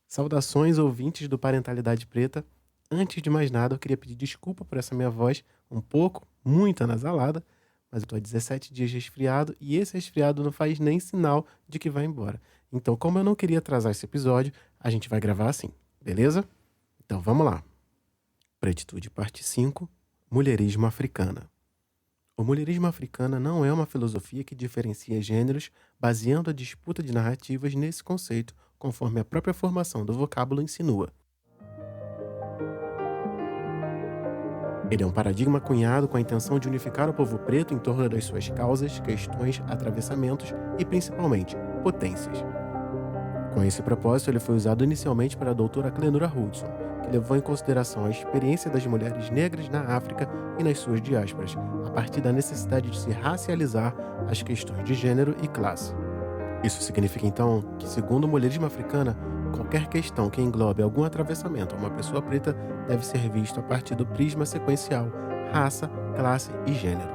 Saudações, ouvintes do Parentalidade Preta. Antes de mais nada, eu queria pedir desculpa por essa minha voz um pouco, muito anasalada, mas eu tô há 17 dias resfriado e esse resfriado não faz nem sinal de que vai embora. Então, como eu não queria atrasar esse episódio, a gente vai gravar assim, beleza? Então, vamos lá. Pretitude, parte 5. Mulherismo africana. O mulherismo africana não é uma filosofia que diferencia gêneros baseando a disputa de narrativas nesse conceito, conforme a própria formação do vocábulo insinua. Ele é um paradigma cunhado com a intenção de unificar o povo preto em torno das suas causas, questões, atravessamentos e, principalmente, potências. Com esse propósito, ele foi usado inicialmente pela doutora Clenura Hudson, que levou em consideração a experiência das mulheres negras na África e nas suas diásporas, a partir da necessidade de se racializar as questões de gênero e classe. Isso significa, então, que, segundo o mulherismo africana, qualquer questão que englobe algum atravessamento a uma pessoa preta deve ser visto a partir do prisma sequencial raça, classe e gênero.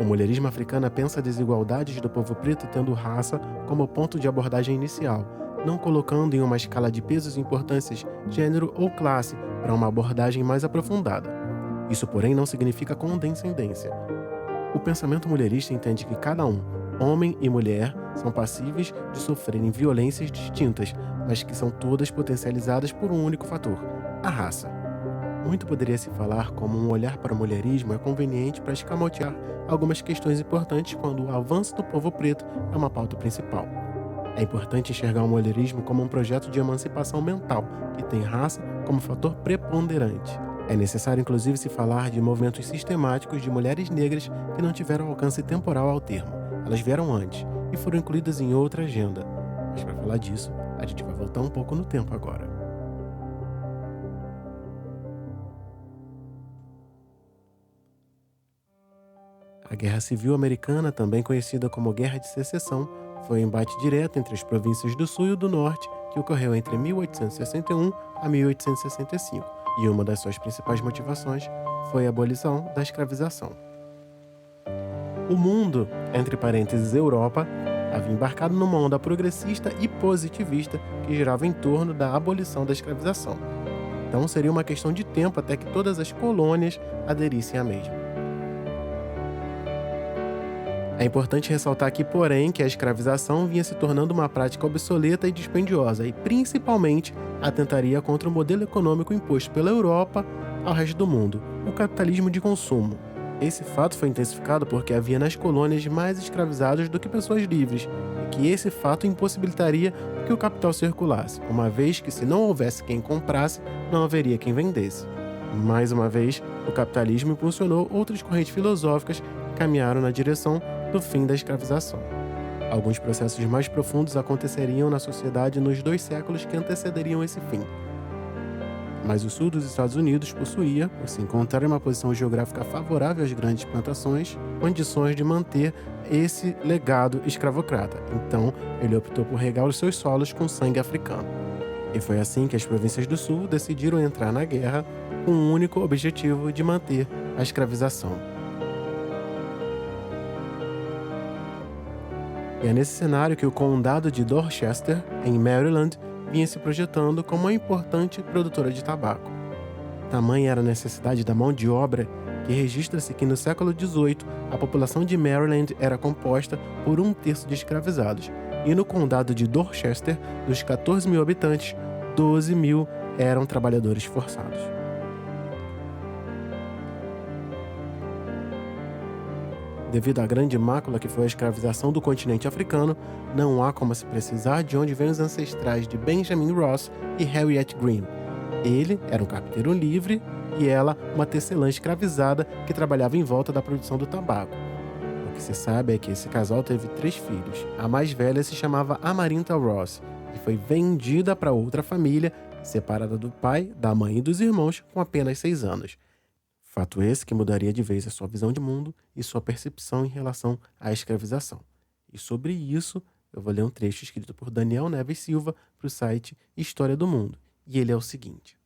O mulherismo africano pensa a desigualdades do povo preto tendo raça como ponto de abordagem inicial, não colocando em uma escala de pesos e importâncias gênero ou classe para uma abordagem mais aprofundada. Isso, porém, não significa condescendência. O pensamento mulherista entende que cada um, homem e mulher, são passíveis de sofrerem violências distintas, mas que são todas potencializadas por um único fator: a raça. Muito poderia se falar como um olhar para o mulherismo é conveniente para escamotear algumas questões importantes quando o avanço do povo preto é uma pauta principal. É importante enxergar o mulherismo como um projeto de emancipação mental que tem raça como fator preponderante. É necessário inclusive se falar de movimentos sistemáticos de mulheres negras que não tiveram alcance temporal ao termo. Elas vieram antes e foram incluídas em outra agenda. Mas para falar disso, a gente vai voltar um pouco no tempo agora. A Guerra Civil Americana, também conhecida como Guerra de Secessão, foi um embate direto entre as províncias do Sul e do Norte que ocorreu entre 1861 a 1865, e uma das suas principais motivações foi a abolição da escravização. O mundo, entre parênteses Europa, havia embarcado numa onda progressista e positivista que girava em torno da abolição da escravização. Então seria uma questão de tempo até que todas as colônias aderissem à mesma. É importante ressaltar aqui, porém, que a escravização vinha se tornando uma prática obsoleta e dispendiosa e, principalmente, atentaria contra o modelo econômico imposto pela Europa ao resto do mundo, o capitalismo de consumo. Esse fato foi intensificado porque havia nas colônias mais escravizados do que pessoas livres, e que esse fato impossibilitaria que o capital circulasse, uma vez que, se não houvesse quem comprasse, não haveria quem vendesse. Mais uma vez, o capitalismo impulsionou outras correntes filosóficas que caminharam na direção do fim da escravização. Alguns processos mais profundos aconteceriam na sociedade nos 2 séculos que antecederiam esse fim. Mas o sul dos Estados Unidos possuía, por se encontrar em uma posição geográfica favorável às grandes plantações, condições de manter esse legado escravocrata. Então, ele optou por regar os seus solos com sangue africano. E foi assim que as províncias do sul decidiram entrar na guerra com o único objetivo de manter a escravização. E é nesse cenário que o condado de Dorchester, em Maryland, vinha se projetando como uma importante produtora de tabaco. Tamanha era a necessidade da mão de obra que registra-se que no século XVIII a população de Maryland era composta por 1/3 de escravizados, e no condado de Dorchester, dos 14 mil habitantes, 12 mil eram trabalhadores forçados. Devido à grande mácula que foi a escravização do continente africano, não há como se precisar de onde vêm os ancestrais de Benjamin Ross e Harriet Green. Ele era um carpinteiro livre e ela uma tecelã escravizada que trabalhava em volta da produção do tabaco. O que se sabe é que esse casal teve 3 filhos. A mais velha se chamava Amarinta Ross e foi vendida para outra família, separada do pai, da mãe e dos irmãos, com apenas 6 anos. Fato esse que mudaria de vez a sua visão de mundo e sua percepção em relação à escravização. E sobre isso, eu vou ler um trecho escrito por Daniel Neves Silva para o site História do Mundo. E ele é o seguinte: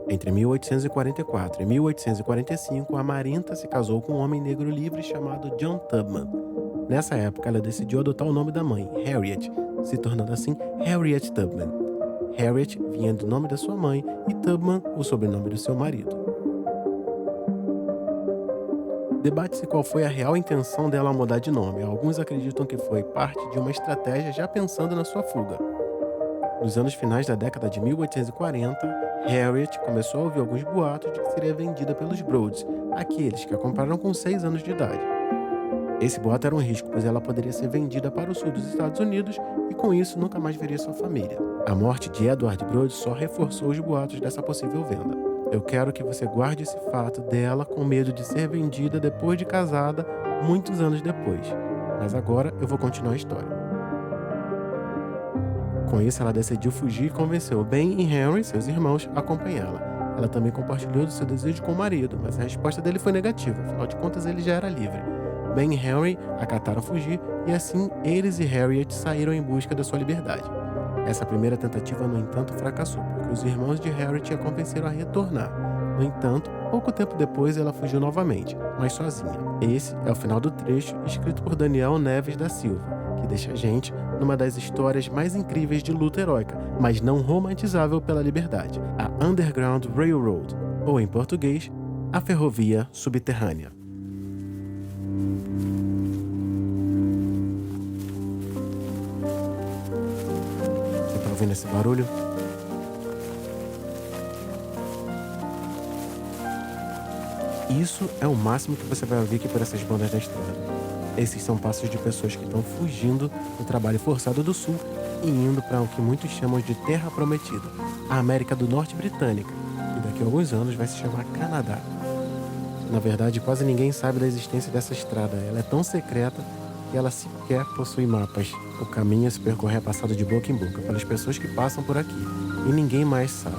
Em Entre 1844 e 1845, Amarynta se casou com um homem negro livre chamado John Tubman. Nessa época, ela decidiu adotar o nome da mãe, Harriet, se tornando assim Harriet Tubman. Harriet vinha do nome da sua mãe e Tubman, o sobrenome do seu marido. Debate-se qual foi a real intenção dela ao mudar de nome. Alguns acreditam que foi parte de uma estratégia já pensando na sua fuga. Nos anos finais da década de 1840, Harriet começou a ouvir alguns boatos de que seria vendida pelos Broads, aqueles que a compraram com 6 anos de idade. Esse boato era um risco, pois ela poderia ser vendida para o sul dos Estados Unidos e com isso nunca mais veria sua família. A morte de Edward Broad só reforçou os boatos dessa possível venda. Eu quero que você guarde esse fato dela com medo de ser vendida depois de casada, muitos anos depois. Mas agora eu vou continuar a história. Com isso, ela decidiu fugir e convenceu Ben e Henry, seus irmãos, a acompanhá-la. Ela também compartilhou do seu desejo com o marido, mas a resposta dele foi negativa, afinal de contas ele já era livre. Ben e Henry acataram fugir e assim eles e Harriet saíram em busca da sua liberdade. Essa primeira tentativa, no entanto, fracassou, porque os irmãos de Harriet a convenceram a retornar. No entanto, pouco tempo depois ela fugiu novamente, mas sozinha. Esse é o final do trecho escrito por Daniel Neves da Silva, que deixa a gente numa das histórias mais incríveis de luta heróica, mas não romantizável pela liberdade, a Underground Railroad, ou em português, a Ferrovia Subterrânea. Você tá ouvindo esse barulho? Isso é o máximo que você vai ouvir aqui por essas bandas da estrada. Esses são passos de pessoas que estão fugindo do trabalho forçado do Sul e indo para o que muitos chamam de Terra Prometida, a América do Norte Britânica, que daqui a alguns anos vai se chamar Canadá. Na verdade, quase ninguém sabe da existência dessa estrada. Ela é tão secreta que ela sequer possui mapas. O caminho a se percorrer é passado de boca em boca pelas pessoas que passam por aqui, e ninguém mais sabe.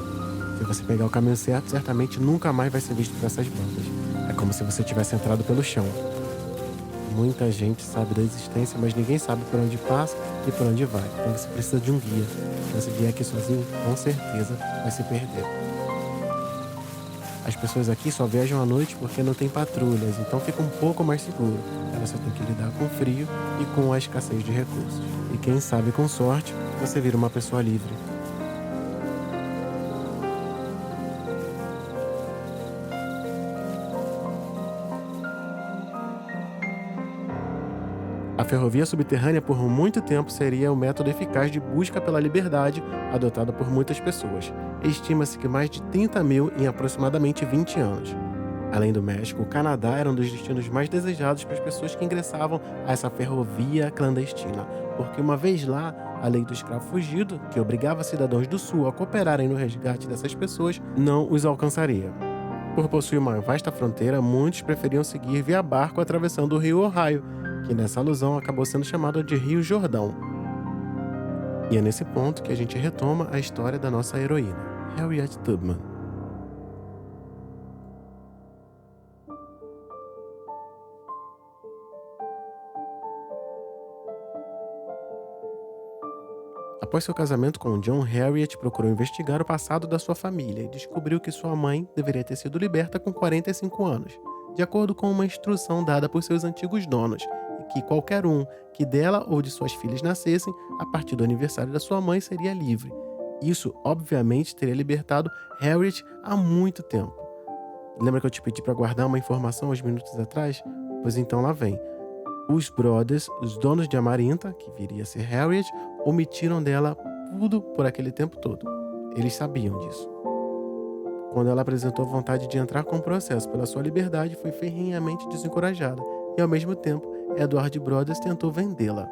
Se você pegar o caminho certo, certamente nunca mais vai ser visto por essas bandas. É como se você tivesse entrado pelo chão. Muita gente sabe da existência, mas ninguém sabe por onde passa e por onde vai. Então você precisa de um guia. Se você vier aqui sozinho, com certeza vai se perder. As pessoas aqui só viajam à noite porque não tem patrulhas, então fica um pouco mais seguro. Elas só tem que lidar com o frio e com a escassez de recursos. E quem sabe, com sorte, você vira uma pessoa livre. A ferrovia subterrânea por muito tempo seria o método eficaz de busca pela liberdade adotado por muitas pessoas. Estima-se que mais de 30 mil em aproximadamente 20 anos. Além do México, o Canadá era um dos destinos mais desejados para as pessoas que ingressavam a essa ferrovia clandestina, porque uma vez lá, a lei do escravo fugido, que obrigava cidadãos do Sul a cooperarem no resgate dessas pessoas, não os alcançaria. Por possuir uma vasta fronteira, muitos preferiam seguir via barco atravessando o rio Ohio, que nessa alusão acabou sendo chamado de Rio Jordão. E é nesse ponto que a gente retoma a história da nossa heroína, Harriet Tubman. Após seu casamento com John, Harriet procurou investigar o passado da sua família e descobriu que sua mãe deveria ter sido liberta com 45 anos, de acordo com uma instrução dada por seus antigos donos, e que qualquer um que dela ou de suas filhas nascessem a partir do aniversário da sua mãe seria livre. Isso, obviamente, teria libertado Harriet há muito tempo. Lembra que eu te pedi para guardar uma informação uns minutos atrás? Pois então lá vem. Os Brothers, os donos de Amarynta, que viria a ser Harriet, omitiram dela tudo por aquele tempo todo. Eles sabiam disso. Quando ela apresentou vontade de entrar com o processo pela sua liberdade, foi ferrenhamente desencorajada e, ao mesmo tempo, Edward Brothers tentou vendê-la.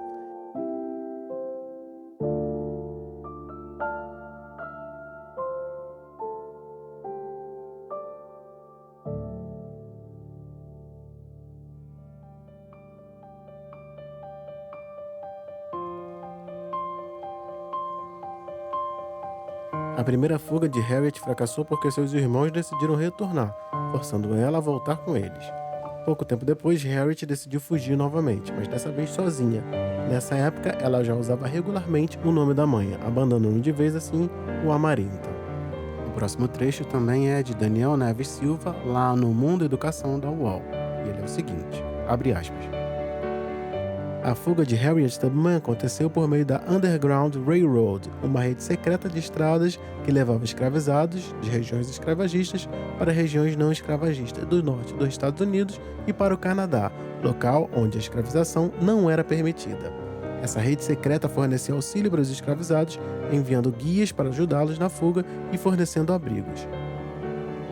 A primeira fuga de Harriet fracassou porque seus irmãos decidiram retornar, forçando ela a voltar com eles. Pouco tempo depois, Harriet decidiu fugir novamente, mas dessa vez sozinha. Nessa época, ela já usava regularmente o nome da mãe, abandonando de vez assim o Amarynta. próximo trecho também é de Daniel Neves Silva, lá no Mundo Educação da UOL. E ele é o seguinte, abre aspas. A fuga de Harriet Tubman aconteceu por meio da Underground Railroad, uma rede secreta de estradas que levava escravizados de regiões escravagistas para regiões não escravagistas do norte dos Estados Unidos e para o Canadá, local onde a escravização não era permitida. Essa rede secreta fornecia auxílio para os escravizados, enviando guias para ajudá-los na fuga e fornecendo abrigos.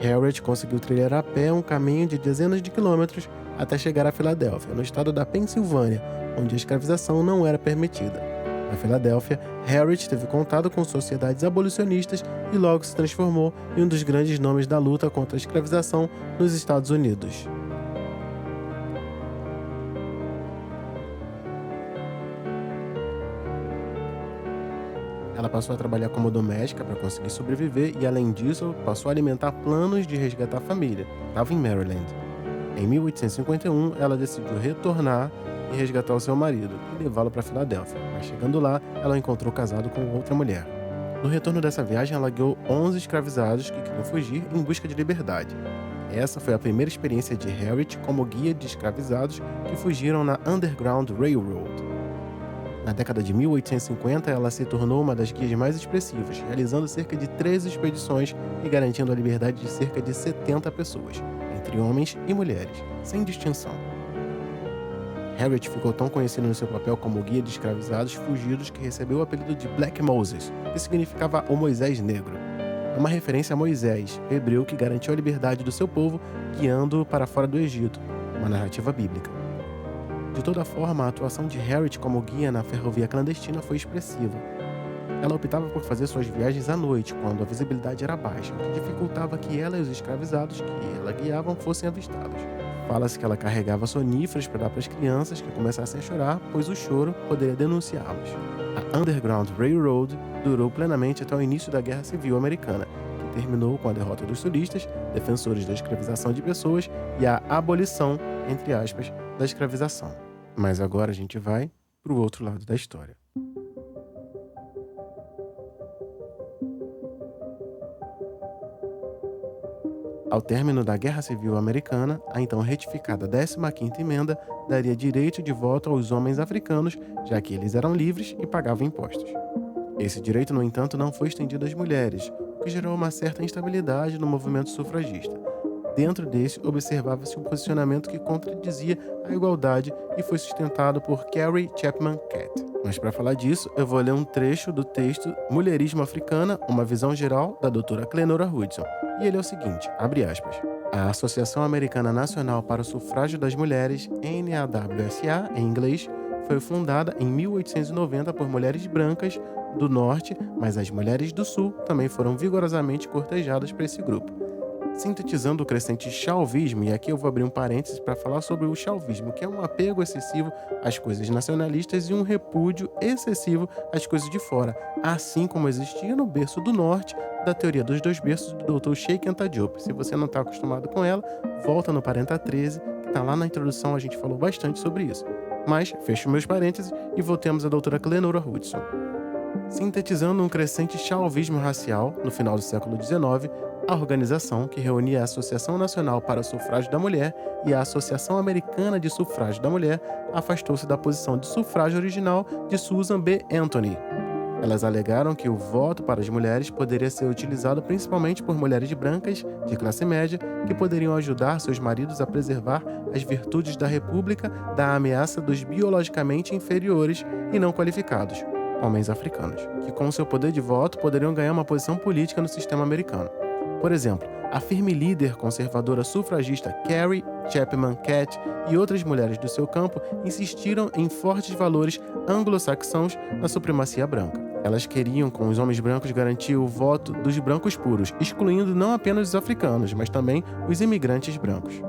Harriet conseguiu trilhar a pé um caminho de dezenas de quilômetros até chegar a Filadélfia, no estado da Pensilvânia, onde a escravização não era permitida. Na Filadélfia, Harriet teve contato com sociedades abolicionistas e logo se transformou em um dos grandes nomes da luta contra a escravização nos Estados Unidos. Ela passou a trabalhar como doméstica para conseguir sobreviver e, além disso, passou a alimentar planos de resgatar a família. Estava em Maryland. Em 1851, ela decidiu retornar e resgatar o seu marido e levá-lo para Filadélfia, mas chegando lá, ela o encontrou casado com outra mulher. No retorno dessa viagem, ela guiou 11 escravizados que queriam fugir em busca de liberdade. Essa foi a primeira experiência de Harriet como guia de escravizados que fugiram na Underground Railroad. Na década de 1850, ela se tornou uma das guias mais expressivas, realizando cerca de 13 expedições e garantindo a liberdade de cerca de 70 pessoas, entre homens e mulheres, sem distinção. Harriet ficou tão conhecida no seu papel como guia de escravizados fugidos que recebeu o apelido de Black Moses, que significava o Moisés Negro. É uma referência a Moisés, hebreu que garantiu a liberdade do seu povo, guiando-o para fora do Egito, uma narrativa bíblica. De toda forma, a atuação de Harriet como guia na ferrovia clandestina foi expressiva. Ela optava por fazer suas viagens à noite, quando a visibilidade era baixa, o que dificultava que ela e os escravizados que ela guiavam fossem avistados. Fala-se que ela carregava soníferos para dar para as crianças que começassem a chorar, pois o choro poderia denunciá-los. A Underground Railroad durou plenamente até o início da Guerra Civil Americana, que terminou com a derrota dos sulistas, defensores da escravização de pessoas, e a abolição, entre aspas, da escravização. Mas agora a gente vai para o outro lado da história. Ao término da Guerra Civil Americana, a então retificada 15ª Emenda daria direito de voto aos homens africanos, já que eles eram livres e pagavam impostos. Esse direito, no entanto, não foi estendido às mulheres, o que gerou uma certa instabilidade no movimento sufragista. Dentro desse, observava-se um posicionamento que contradizia a igualdade e foi sustentado por Carrie Chapman Catt. Mas para falar disso, eu vou ler um trecho do texto Mulherismo Africana, uma visão geral, da doutora Clenora Hudson. E ele é o seguinte, abre aspas. A Associação Americana Nacional para o Sufrágio das Mulheres, NAWSA, em inglês, foi fundada em 1890 por mulheres brancas do Norte, mas as mulheres do Sul também foram vigorosamente cortejadas por esse grupo. Sintetizando o crescente chauvismo, e aqui eu vou abrir um parênteses para falar sobre o chauvismo, que é um apego excessivo às coisas nacionalistas e um repúdio excessivo às coisas de fora, assim como existia no berço do norte da teoria dos dois berços do Dr. Sheikh Anta Diop. Se você não está acostumado com ela, volta no Parenta 13, que está lá na introdução, a gente falou bastante sobre isso. Mas, fecho meus parênteses e voltemos à doutora Clenora Hudson. Sintetizando um crescente chauvismo racial, no final do século XIX, a organização, que reunia a Associação Nacional para o Sufrágio da Mulher e a Associação Americana de Sufrágio da Mulher, afastou-se da posição de sufrágio original de Susan B. Anthony. Elas alegaram que o voto para as mulheres poderia ser utilizado principalmente por mulheres brancas de classe média que poderiam ajudar seus maridos a preservar as virtudes da República da ameaça dos biologicamente inferiores e não qualificados, homens africanos, que com seu poder de voto poderiam ganhar uma posição política no sistema americano. Por exemplo, a firme líder conservadora sufragista Carrie Chapman Catt e outras mulheres do seu campo insistiram em fortes valores anglo-saxãos na supremacia branca. Elas queriam, com os homens brancos, garantir o voto dos brancos puros, excluindo não apenas os africanos, mas também os imigrantes brancos.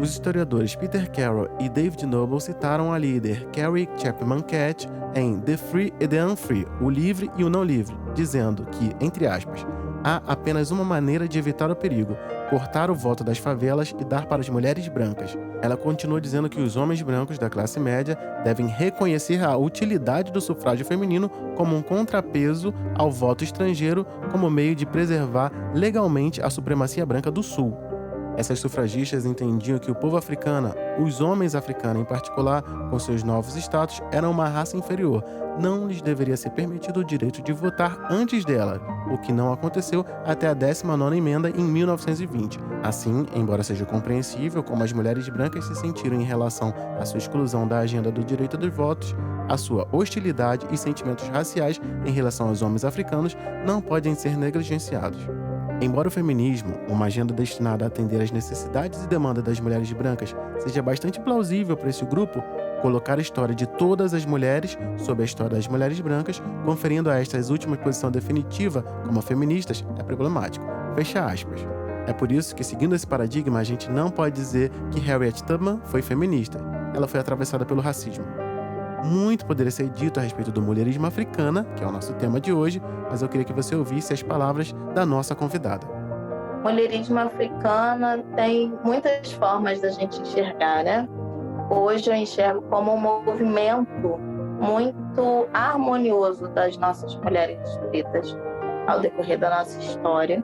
Os historiadores Peter Carroll e David Noble citaram a líder Carrie Chapman Catt em The Free and the Unfree, o livre e o não livre, dizendo que, entre aspas, há apenas uma maneira de evitar o perigo, cortar o voto das favelas e dar para as mulheres brancas. Ela continua dizendo que os homens brancos da classe média devem reconhecer a utilidade do sufrágio feminino como um contrapeso ao voto estrangeiro, como meio de preservar legalmente a supremacia branca do Sul. Essas sufragistas entendiam que o povo africano, os homens africanos em particular, com seus novos status, eram uma raça inferior. Não lhes deveria ser permitido o direito de votar antes dela, o que não aconteceu até a 19ª emenda em 1920. Assim, embora seja compreensível como as mulheres brancas se sentiram em relação à sua exclusão da agenda do direito dos votos, a sua hostilidade e sentimentos raciais em relação aos homens africanos não podem ser negligenciados. Embora o feminismo, uma agenda destinada a atender às necessidades e demandas das mulheres brancas, seja bastante plausível para esse grupo, colocar a história de todas as mulheres sob a história das mulheres brancas, conferindo a estas última posição definitiva como feministas, é problemático. Fecha aspas. É por isso que, seguindo esse paradigma, a gente não pode dizer que Harriet Tubman foi feminista. Ela foi atravessada pelo racismo. Muito poderia ser dito a respeito do mulherismo africana, que é o nosso tema de hoje, mas eu queria que você ouvisse as palavras da nossa convidada. Mulherismo africana tem muitas formas da gente enxergar, né? Hoje eu enxergo como um movimento muito harmonioso das nossas mulheres pretas ao decorrer da nossa história,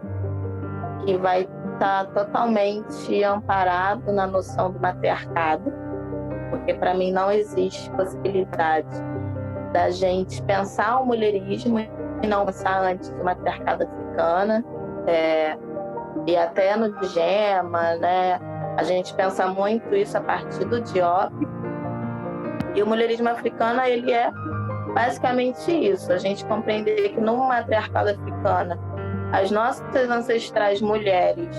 que vai estar totalmente amparado na noção do matriarcado, porque para mim não existe possibilidade da gente pensar o mulherismo e não pensar antes do matriarcado africana, e até no Gema, né? A gente pensa muito isso a partir do Diop. E o mulherismo africano, ele é basicamente isso, a gente compreender que no matriarcado africano, as nossas ancestrais mulheres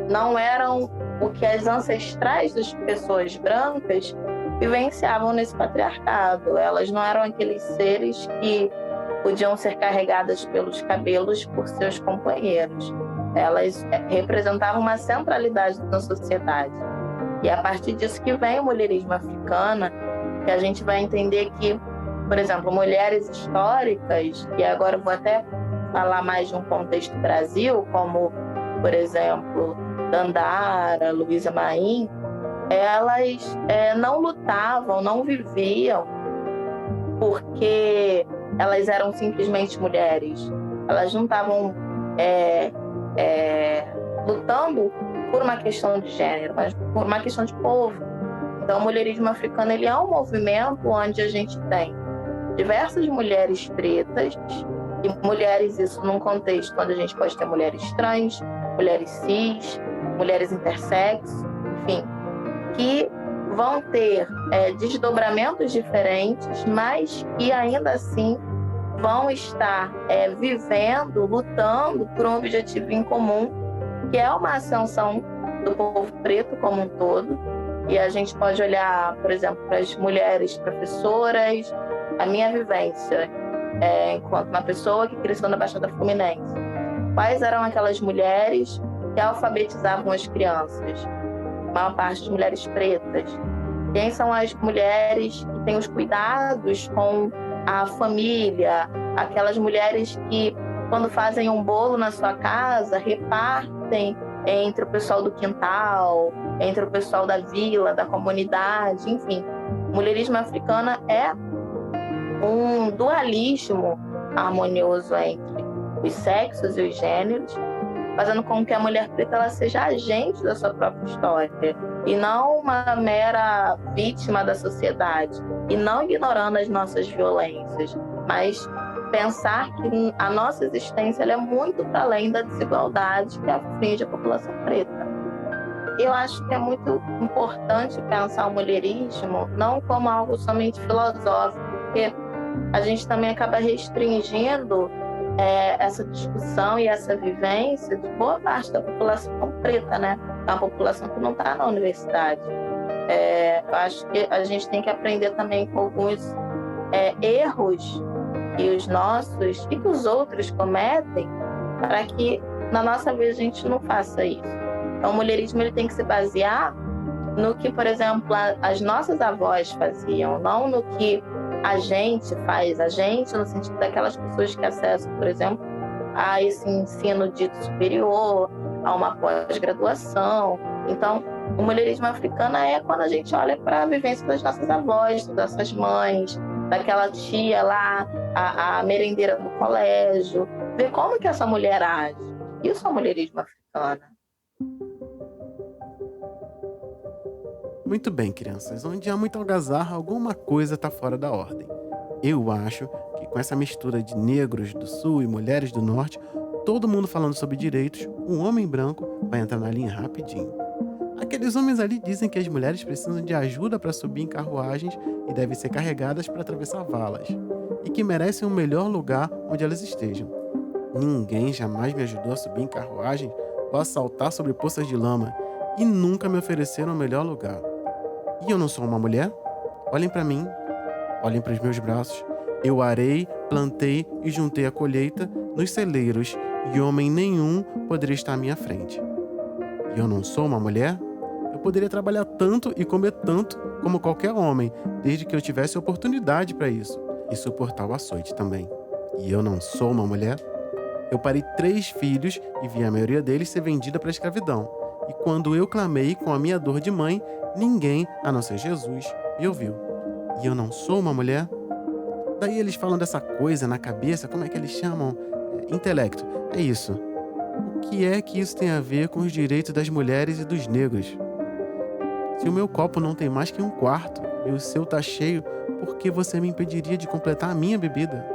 não eram o que as ancestrais das pessoas brancas vivenciavam nesse patriarcado. Elas não eram aqueles seres que podiam ser carregadas pelos cabelos por seus companheiros. Elas representavam uma centralidade na sociedade. E é a partir disso que vem o mulherismo africano, que a gente vai entender que, por exemplo, mulheres históricas, e agora eu vou até falar mais de um contexto Brasil, como, por exemplo, Dandara, Luísa Maim, elas não lutavam, não viviam porque elas eram simplesmente mulheres. Elas não estavam lutando por uma questão de gênero, mas por uma questão de povo. Então, o mulherismo africano, ele é um movimento onde a gente tem diversas mulheres pretas, e mulheres, isso num contexto onde a gente pode ter mulheres trans, mulheres cis, mulheres intersexo, enfim, que vão ter desdobramentos diferentes, mas que ainda assim vão estar vivendo, lutando por um objetivo em comum, que é uma ascensão do povo preto como um todo. E a gente pode olhar, por exemplo, para as mulheres professoras, a minha vivência enquanto uma pessoa que cresceu na Baixada Fluminense. Quais eram aquelas mulheres que alfabetizavam as crianças? A maior parte de mulheres pretas. Quem são as mulheres que têm os cuidados com a família? Aquelas mulheres que, quando fazem um bolo na sua casa, repartem entre o pessoal do quintal, entre o pessoal da vila, da comunidade, enfim. O mulherismo africano é um dualismo harmonioso entre os sexos e os gêneros, fazendo com que a mulher preta ela seja agente da sua própria história e não uma mera vítima da sociedade, e não ignorando as nossas violências, mas pensar que a nossa existência ela é muito para além da desigualdade que aflige a população preta. Eu acho que é muito importante pensar o mulherismo não como algo somente filosófico, porque a gente também acaba restringindo essa discussão e essa vivência de boa parte da população preta, né? A população que não está na universidade. Eu acho que a gente tem que aprender também com alguns erros que os nossos e que os outros cometem, para que na nossa vez a gente não faça isso. Então, o mulherismo ele tem que se basear no que, por exemplo, as nossas avós faziam, não no que a gente faz, a gente no sentido daquelas pessoas que acessam, por exemplo, a esse ensino dito superior, a uma pós-graduação. Então, o mulherismo africano é quando a gente olha para a vivência das nossas avós, das nossas mães, daquela tia lá, a merendeira do colégio, ver como que essa mulher age. Isso é o mulherismo africano. Muito bem, crianças. Onde há muita algazarra, alguma coisa está fora da ordem. Eu acho que com essa mistura de negros do sul e mulheres do norte, todo mundo falando sobre direitos, um homem branco vai entrar na linha rapidinho. Aqueles homens ali dizem que as mulheres precisam de ajuda para subir em carruagens e devem ser carregadas para atravessar valas, e que merecem um melhor lugar onde elas estejam. Ninguém jamais me ajudou a subir em carruagens ou a saltar sobre poças de lama, e nunca me ofereceram o melhor lugar. E eu não sou uma mulher? Olhem para mim, olhem para os meus braços. Eu arei, plantei e juntei a colheita nos celeiros, e homem nenhum poderia estar à minha frente. E eu não sou uma mulher? Eu poderia trabalhar tanto e comer tanto como qualquer homem, desde que eu tivesse oportunidade para isso, e suportar o açoite também. E eu não sou uma mulher? Eu parei 3 filhos e vi a maioria deles ser vendida para a escravidão. E quando eu clamei com a minha dor de mãe, ninguém, a não ser Jesus, me ouviu. E eu não sou uma mulher? Daí eles falam dessa coisa na cabeça, como é que eles chamam? Intelecto. É isso. O que é que isso tem a ver com os direitos das mulheres e dos negros? Se o meu copo não tem mais que 1/4 e o seu tá cheio, por que você me impediria de completar a minha bebida?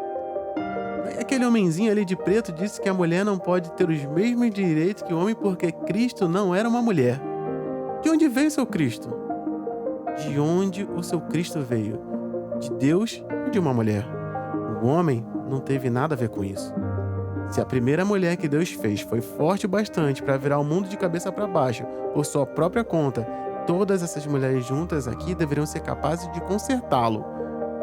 Aquele homenzinho ali de preto disse que a mulher não pode ter os mesmos direitos que o homem porque Cristo não era uma mulher. De onde veio seu Cristo? De onde o seu Cristo veio? De Deus ou de uma mulher? O homem não teve nada a ver com isso. Se a primeira mulher que Deus fez foi forte bastante para virar o mundo de cabeça para baixo por sua própria conta, todas essas mulheres juntas aqui deveriam ser capazes de consertá-lo,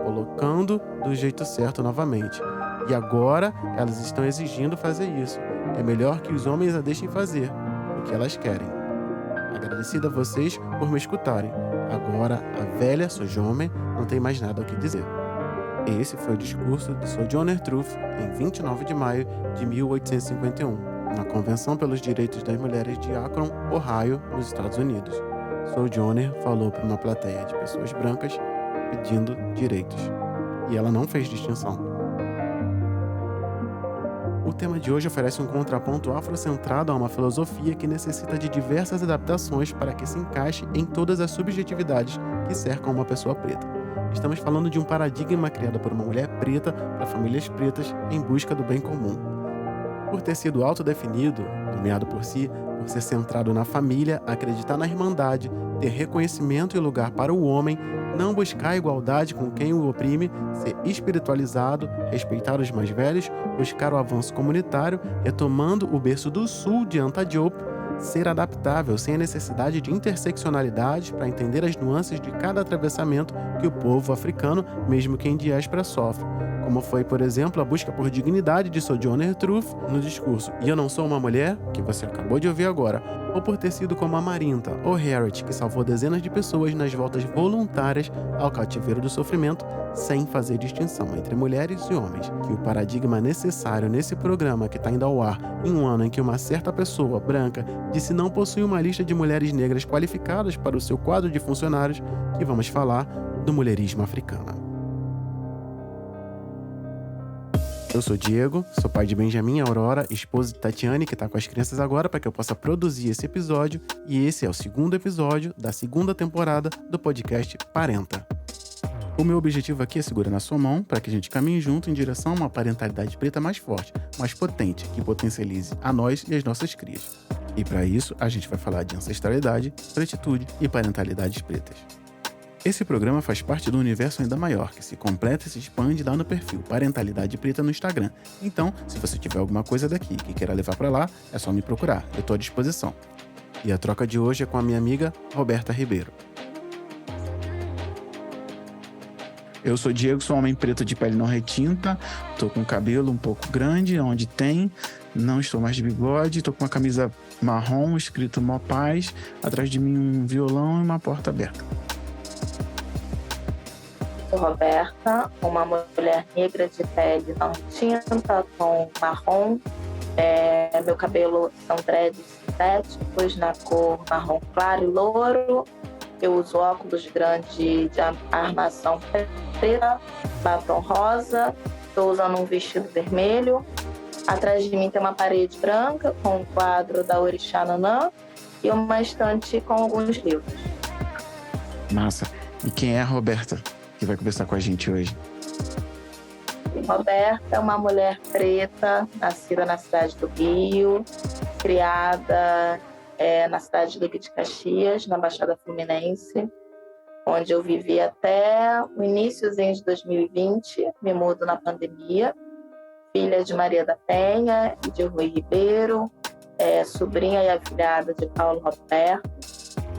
colocando do jeito certo novamente. E agora elas estão exigindo fazer isso. É melhor que os homens a deixem fazer o que elas querem. Agradecida a vocês por me escutarem. Agora a velha Sojourner não tem mais nada o que dizer. Esse foi o discurso de Sojourner Truth em 29 de maio de 1851, na Convenção pelos Direitos das Mulheres de Akron, Ohio, nos Estados Unidos. Sojourner falou para uma plateia de pessoas brancas pedindo direitos. E ela não fez distinção. O tema de hoje oferece um contraponto afrocentrado a uma filosofia que necessita de diversas adaptações para que se encaixe em todas as subjetividades que cercam uma pessoa preta. Estamos falando de um paradigma criado por uma mulher preta para famílias pretas em busca do bem comum. Por ter sido autodefinido, nomeado por si, por ser centrado na família, acreditar na irmandade, ter reconhecimento e lugar para o homem, não buscar a igualdade com quem o oprime, ser espiritualizado, respeitar os mais velhos, buscar o avanço comunitário, retomando o berço do sul de Anta Diop, ser adaptável sem a necessidade de interseccionalidade para entender as nuances de cada atravessamento que o povo africano, mesmo que em diáspora, sofre, como foi, por exemplo, a busca por dignidade de Sojourner Truth no discurso "E eu não sou uma mulher", que você acabou de ouvir agora, ou por ter sido como a Marinta ou Harriet, que salvou dezenas de pessoas nas voltas voluntárias ao cativeiro do sofrimento, sem fazer distinção entre mulheres e homens, que o paradigma necessário nesse programa que está indo ao ar em um ano em que uma certa pessoa branca disse não possuir uma lista de mulheres negras qualificadas para o seu quadro de funcionários, que vamos falar do mulherismo africano. Eu sou Diego, sou pai de Benjamin e Aurora, esposa de Tatiane, que está com as crianças agora para que eu possa produzir esse episódio, e esse é o 2º episódio da 2ª temporada do podcast Parenta. O meu objetivo aqui é segurar na sua mão para que a gente caminhe junto em direção a uma parentalidade preta mais forte, mais potente, que potencialize a nós e as nossas crias. E para isso, a gente vai falar de ancestralidade, pretitude e parentalidades pretas. Esse programa faz parte do universo ainda maior, que se completa e se expande lá no perfil Parentalidade Preta no Instagram. Então, se você tiver alguma coisa daqui que queira levar para lá, é só me procurar, eu estou à disposição. E a troca de hoje é com a minha amiga Roberta Ribeiro. Eu sou Diego, sou um homem preto de pele não retinta, tô com o cabelo um pouco grande, onde tem, não estou mais de bigode, tô com uma camisa marrom, escrito Mó Paz, atrás de mim um violão e uma porta aberta. Sou Roberta, uma mulher negra de pele não tinta, tom marrom. Meu cabelo são dreads estéticos na cor marrom claro e louro. Eu uso óculos grandes de armação preta, batom rosa. Estou usando um vestido vermelho. Atrás de mim tem uma parede branca com um quadro da Orixá Nanã e uma estante com alguns livros. Massa. E quem é a Roberta, que vai conversar com a gente hoje? Roberta é uma mulher preta, nascida na cidade do Rio, criada na cidade de Duque de Caxias, na Baixada Fluminense, onde eu vivi até o iníciozinho de 2020, me mudo na pandemia, filha de Maria da Penha e de Rui Ribeiro, sobrinha e afilhada de Paulo Roberto.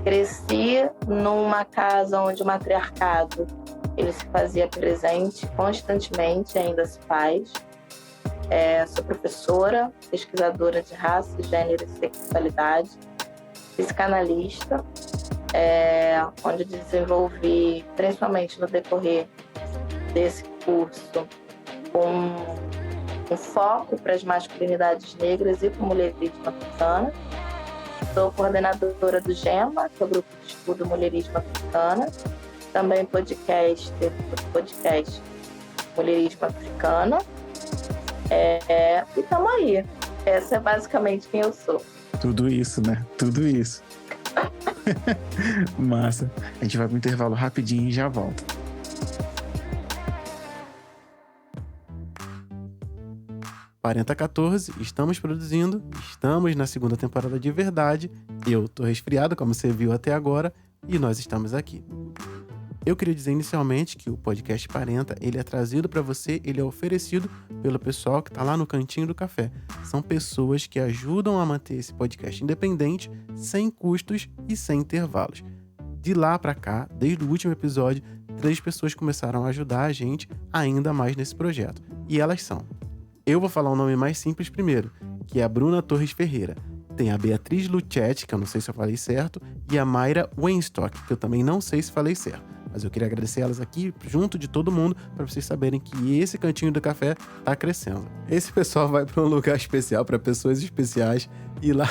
Cresci numa casa onde o matriarcado ele se fazia presente constantemente, ainda se faz. Sou professora, pesquisadora de raça, gênero e sexualidade, psicanalista, onde desenvolvi, principalmente no decorrer desse curso, um foco para as masculinidades negras e para o mulherismo africano. Sou coordenadora do GEMA, que é o Grupo de Estudo Mulherismo Africana, também podcast Mulherismo Africana. E estamos aí. Essa é basicamente quem eu sou. Tudo isso, né? Tudo isso. Massa. A gente vai pro intervalo rapidinho e já volta. Parenta 14, estamos produzindo, estamos na segunda temporada de verdade. Eu tô resfriado, como você viu até agora, e nós estamos aqui. Eu queria dizer inicialmente que o podcast Parenta, ele é trazido para você, ele é oferecido pelo pessoal que tá lá no cantinho do café. São pessoas que ajudam a manter esse podcast independente, sem custos e sem intervalos. De lá para cá, desde o último episódio, 3 pessoas começaram a ajudar a gente ainda mais nesse projeto. E elas são... Eu vou falar o nome mais simples primeiro, que é a Bruna Torres Ferreira. Tem a Beatriz Luchetti, que eu não sei se eu falei certo, e a Mayra Wenstock, que eu também não sei se falei certo. Mas eu queria agradecer elas aqui, junto de todo mundo, para vocês saberem que esse cantinho do café tá crescendo. Esse pessoal vai para um lugar especial, para pessoas especiais, e lá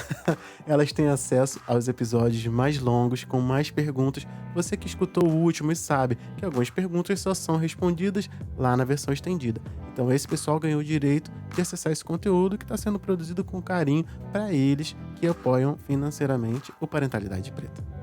elas têm acesso aos episódios mais longos, com mais perguntas. Você que escutou o último e sabe que algumas perguntas só são respondidas lá na versão estendida. Então esse pessoal ganhou o direito de acessar esse conteúdo que está sendo produzido com carinho para eles que apoiam financeiramente o Parentalidade Preta.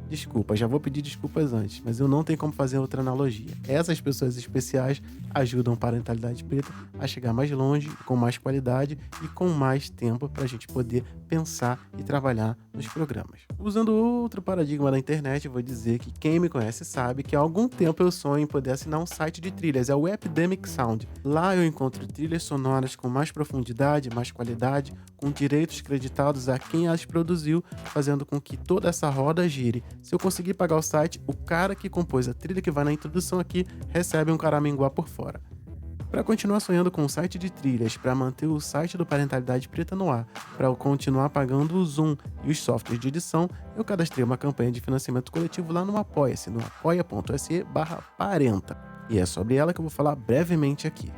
Desculpa, já vou pedir desculpas antes, mas eu não tenho como fazer outra analogia. Essas pessoas especiais ajudam a Parentalidade Preta a chegar mais longe, com mais qualidade e com mais tempo para a gente poder pensar e trabalhar nos programas. Usando outro paradigma da internet, eu vou dizer que quem me conhece sabe que há algum tempo eu sonho em poder assinar um site de trilhas, é o Epidemic Sound. Lá eu encontro trilhas sonoras com mais profundidade, mais qualidade, com direitos creditados a quem as produziu, fazendo com que toda essa roda gire. Se eu conseguir pagar o site, o cara que compôs a trilha que vai na introdução aqui recebe um caraminguá por fora. Para continuar sonhando com um site de trilhas, para manter o site do Parentalidade Preta no ar, para eu continuar pagando o Zoom e os softwares de edição, eu cadastrei uma campanha de financiamento coletivo lá no Apoia-se, no apoia.se/parenta. E é sobre ela que eu vou falar brevemente aqui.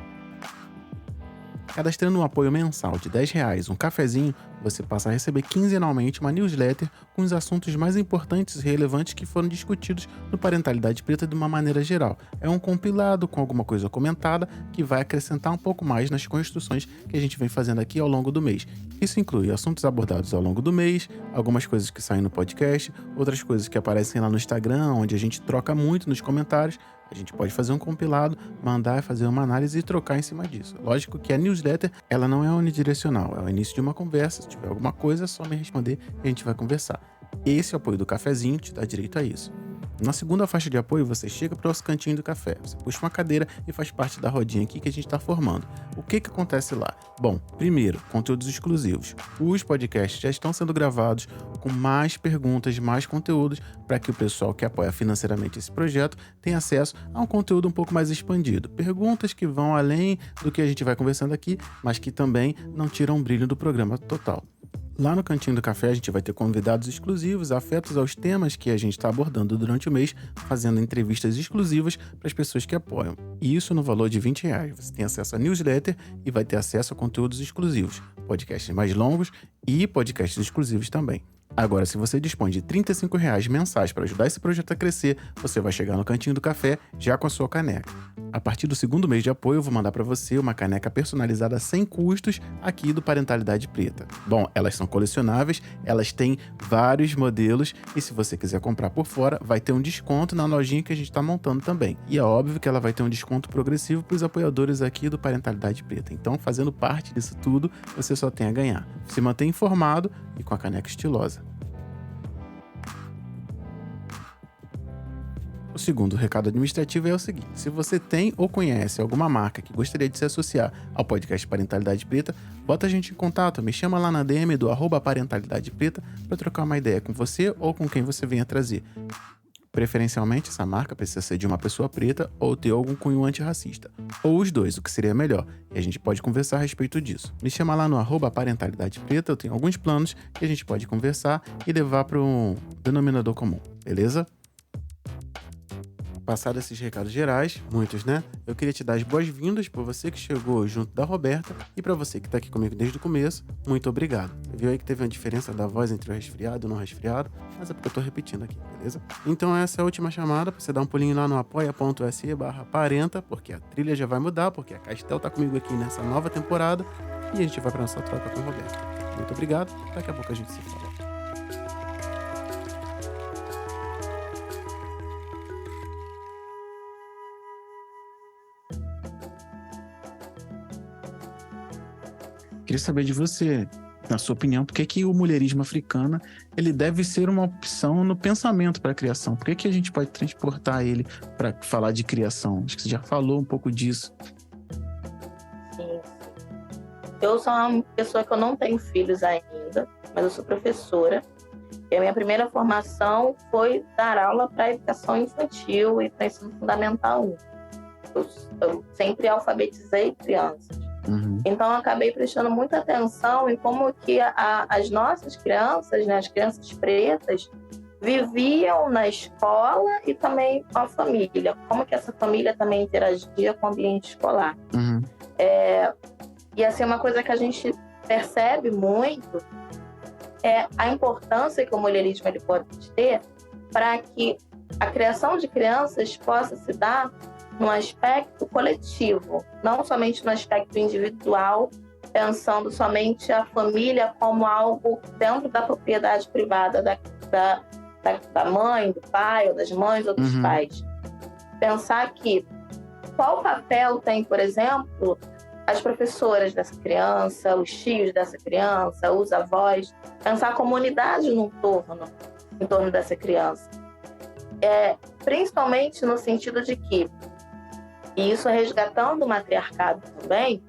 Cadastrando um apoio mensal de R$10, um cafezinho, você passa a receber quinzenalmente uma newsletter com os assuntos mais importantes e relevantes que foram discutidos no Parentalidade Preta de uma maneira geral. É um compilado com alguma coisa comentada que vai acrescentar um pouco mais nas construções que a gente vem fazendo aqui ao longo do mês. Isso inclui assuntos abordados ao longo do mês, algumas coisas que saem no podcast, outras coisas que aparecem lá no Instagram, onde a gente troca muito nos comentários. A gente pode fazer um compilado, mandar, fazer uma análise e trocar em cima disso. Lógico que a newsletter, ela não é unidirecional, é o início de uma conversa. Se tiver alguma coisa, é só me responder e a gente vai conversar. Esse apoio do cafezinho te dá direito a isso. Na segunda faixa de apoio, você chega para o nosso cantinho do café, você puxa uma cadeira e faz parte da rodinha aqui que a gente está formando. O que acontece lá? Bom, primeiro, conteúdos exclusivos. Os podcasts já estão sendo gravados com mais perguntas, mais conteúdos, para que o pessoal que apoia financeiramente esse projeto tenha acesso a um conteúdo um pouco mais expandido. Perguntas que vão além do que a gente vai conversando aqui, mas que também não tiram o brilho do programa total. Lá no Cantinho do Café a gente vai ter convidados exclusivos, afetos aos temas que a gente está abordando durante o mês, fazendo entrevistas exclusivas para as pessoas que apoiam. E isso no valor de R$20. Você tem acesso a newsletter e vai ter acesso a conteúdos exclusivos, podcasts mais longos e podcasts exclusivos também. Agora, se você dispõe de R$35 mensais para ajudar esse projeto a crescer, você vai chegar no Cantinho do Café já com a sua caneca. A partir do segundo mês de apoio, eu vou mandar para você uma caneca personalizada sem custos aqui do Parentalidade Preta. Bom, elas são colecionáveis, elas têm vários modelos e se você quiser comprar por fora, vai ter um desconto na lojinha que a gente está montando também. E é óbvio que ela vai ter um desconto progressivo para os apoiadores aqui do Parentalidade Preta. Então, fazendo parte disso tudo, você só tem a ganhar. Se mantém informado e com a caneca estilosa. O segundo recado administrativo é o seguinte: se você tem ou conhece alguma marca que gostaria de se associar ao podcast Parentalidade Preta, bota a gente em contato, me chama lá na DM do @parentalidade-preta para trocar uma ideia com você ou com quem você venha trazer. Preferencialmente, essa marca precisa ser de uma pessoa preta ou ter algum cunho antirracista. Ou os dois, o que seria melhor. E a gente pode conversar a respeito disso. Me chama lá no @parentalidade preta, eu tenho alguns planos que a gente pode conversar e levar para um denominador comum, beleza? Passados esses recados gerais, muitos, né? Eu queria te dar as boas-vindas por você que chegou junto da Roberta e para você que tá aqui comigo desde o começo, muito obrigado. Você viu aí que teve uma diferença da voz entre o resfriado e o não resfriado, mas é porque eu tô repetindo aqui, beleza? Então essa é a última chamada para você dar um pulinho lá no apoia.se/parenta, porque a trilha já vai mudar, porque a Castel tá comigo aqui nessa nova temporada e a gente vai pra nossa troca com a Roberta. Muito obrigado, daqui a pouco a gente se fala. Queria saber de você, na sua opinião, por que o mulherismo africano ele deve ser uma opção no pensamento para a criação? Por que a gente pode transportar ele para falar de criação? Acho que você já falou um pouco disso. Sim. Eu sou uma pessoa que eu não tenho filhos ainda, mas eu sou professora. E a minha primeira formação foi dar aula para educação infantil e para ensino fundamental 1. Eu sempre alfabetizei crianças. Uhum. Então, eu acabei prestando muita atenção em como que as nossas crianças, né, as crianças pretas, viviam na escola e também com a família. Como que essa família também interagia com o ambiente escolar. Uhum. E assim, uma coisa que a gente percebe muito é a importância que o mulherismo ele pode ter para que a criação de crianças possa se dar no aspecto coletivo, não somente no aspecto individual, pensando somente a família como algo dentro da propriedade privada da mãe, do pai, ou das mães ou dos pais. Pensar que qual papel tem, por exemplo, as professoras dessa criança, os tios dessa criança, os avós, pensar a comunidade em torno dessa criança. Principalmente no sentido de que, e isso resgatando o matriarcado também,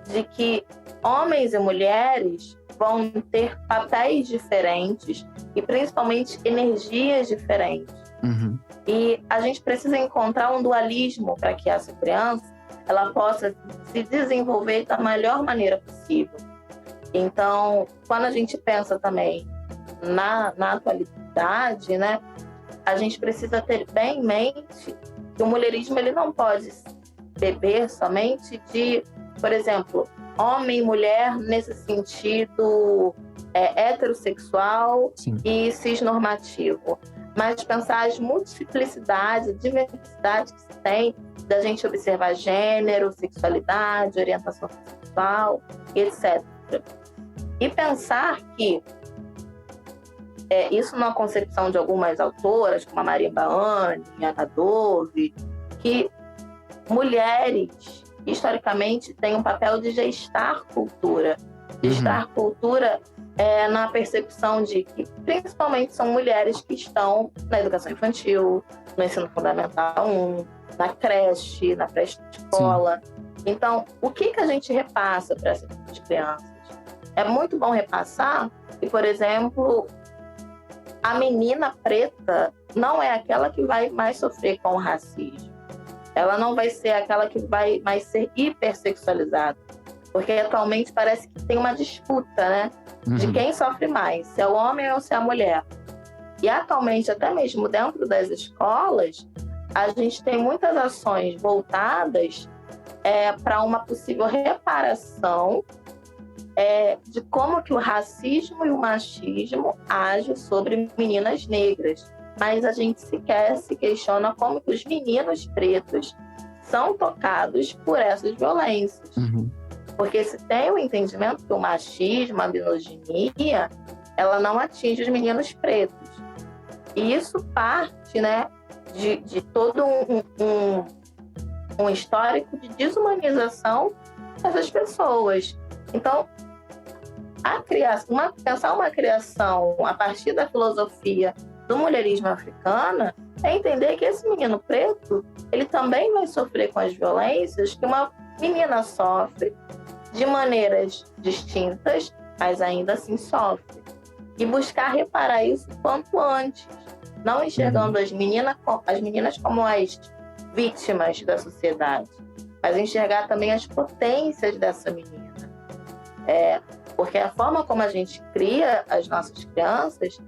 de que homens e mulheres vão ter papéis diferentes e principalmente energias diferentes. Uhum. E a gente precisa encontrar um dualismo para que essa criança ela possa se desenvolver da melhor maneira possível. Então, quando a gente pensa também na atualidade, né, a gente precisa ter bem em mente que o mulherismo ele não pode beber somente de, por exemplo, homem e mulher nesse sentido heterossexual Sim. e cisnormativo, mas pensar as multiplicidades, a diversidade que se tem da gente observar gênero, sexualidade, orientação sexual, etc. E pensar que isso numa concepção de algumas autoras, como a Maria Baane, a Ana Dove, que mulheres, historicamente, têm um papel de gestar cultura. Gestar cultura na percepção de que, principalmente, são mulheres que estão na educação infantil, no ensino fundamental 1, na creche, na pré-escola. Sim. Então, o que a gente repassa para essas crianças? É muito bom repassar que, por exemplo, a menina preta não é aquela que vai mais sofrer com o racismo. Ela não vai ser aquela que vai mais ser hipersexualizada. Porque atualmente parece que tem uma disputa, né? De quem sofre mais, se é o homem ou se é a mulher. E atualmente, até mesmo dentro das escolas, a gente tem muitas ações voltadas para uma possível reparação de como que o racismo e o machismo agem sobre meninas negras. Mas a gente sequer se questiona como que os meninos pretos são tocados por essas violências. Porque se tem o entendimento que o machismo, a misoginia, ela não atinge os meninos pretos. E isso parte, né, de todo um histórico de desumanização dessas pessoas. Então, pensar uma criação a partir da filosofia do mulherismo africana é entender que esse menino preto, ele também vai sofrer com as violências que uma menina sofre de maneiras distintas, mas ainda assim sofre. E buscar reparar isso quanto antes, não enxergando as meninas como as vítimas da sociedade, mas enxergar também as potências dessa menina. Porque a forma como a gente cria as nossas crianças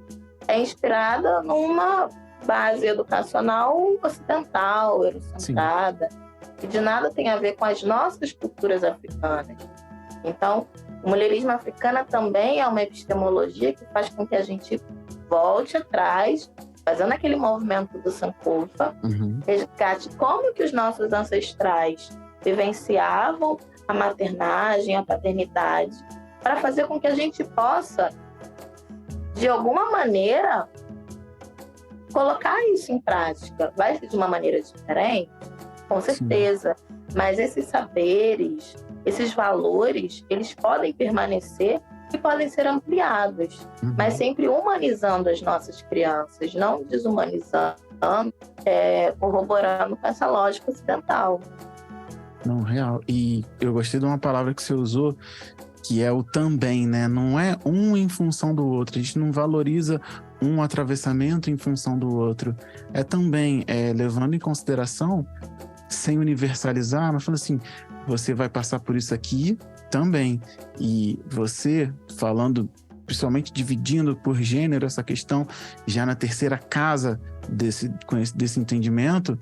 é inspirada numa base educacional ocidental, eurocentrada, que de nada tem a ver com as nossas culturas africanas. Então, o mulherismo africano também é uma epistemologia que faz com que a gente volte atrás, fazendo aquele movimento do Sankofa, resgate como que os nossos ancestrais vivenciavam a maternagem, a paternidade, para fazer com que a gente possa, de alguma maneira, colocar isso em prática. Vai ser de uma maneira diferente? Com certeza. Mas esses saberes, esses valores, eles podem permanecer e podem ser ampliados, mas sempre humanizando as nossas crianças, não desumanizando, corroborando com essa lógica ocidental. Não, real. E eu gostei de uma palavra que você usou, que é o também, né? Não é um em função do outro. A gente não valoriza um atravessamento em função do outro. É também, levando em consideração, sem universalizar, mas falando assim, você vai passar por isso aqui também. E você, falando, principalmente dividindo por gênero essa questão, já na terceira casa desse entendimento,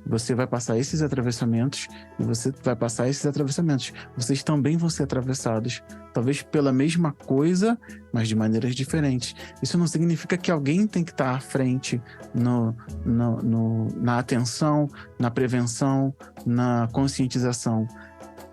você vai passar esses atravessamentos e você vai passar esses atravessamentos. Vocês também vão ser atravessados, talvez pela mesma coisa, mas de maneiras diferentes. Isso não significa que alguém tem que estar à frente na atenção, na prevenção, na conscientização.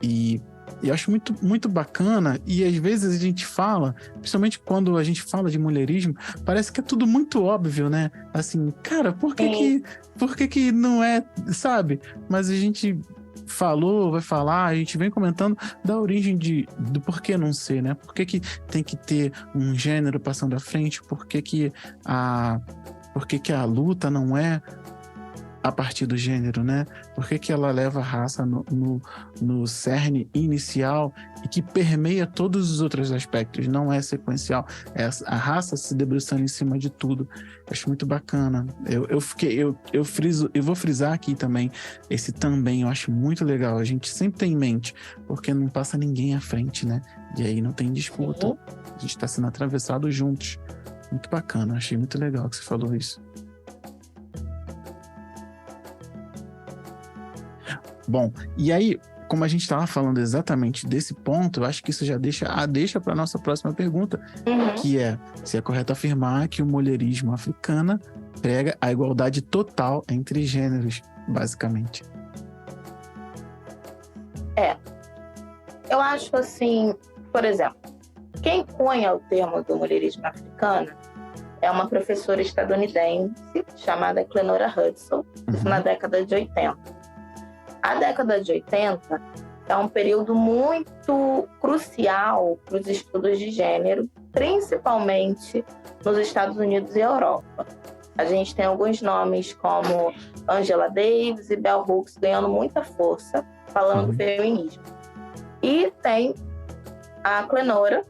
E eu acho muito, muito bacana, e às vezes a gente fala, principalmente quando a gente fala de mulherismo, parece que é tudo muito óbvio, né? Assim, cara, por que que não é, sabe? Mas a gente vai falar, a gente vem comentando da origem do porquê não ser, né? Por que tem que ter um gênero passando à frente? Por que a luta não é a partir do gênero, né? Por que ela leva a raça no cerne inicial e que permeia todos os outros aspectos, não é sequencial, é a raça se debruçando em cima de tudo. Acho muito bacana. Eu vou frisar aqui também, esse também eu acho muito legal, a gente sempre tem em mente, porque não passa ninguém à frente, né? E aí não tem disputa, a gente está sendo atravessado juntos. Muito bacana, achei muito legal que você falou isso. Bom, e aí, como a gente estava falando exatamente desse ponto, eu acho que isso já deixa para a nossa próxima pergunta, que é se é correto afirmar que o mulherismo africano prega a igualdade total entre gêneros, basicamente. Eu acho assim, por exemplo, quem cunha o termo do mulherismo africano é uma professora estadunidense chamada Clenora Hudson, na década de 80. A década de 80 é um período muito crucial para os estudos de gênero, principalmente nos Estados Unidos e Europa. A gente tem alguns nomes como Angela Davis e Bell Hooks ganhando muita força, falando do feminismo. E tem a Clenora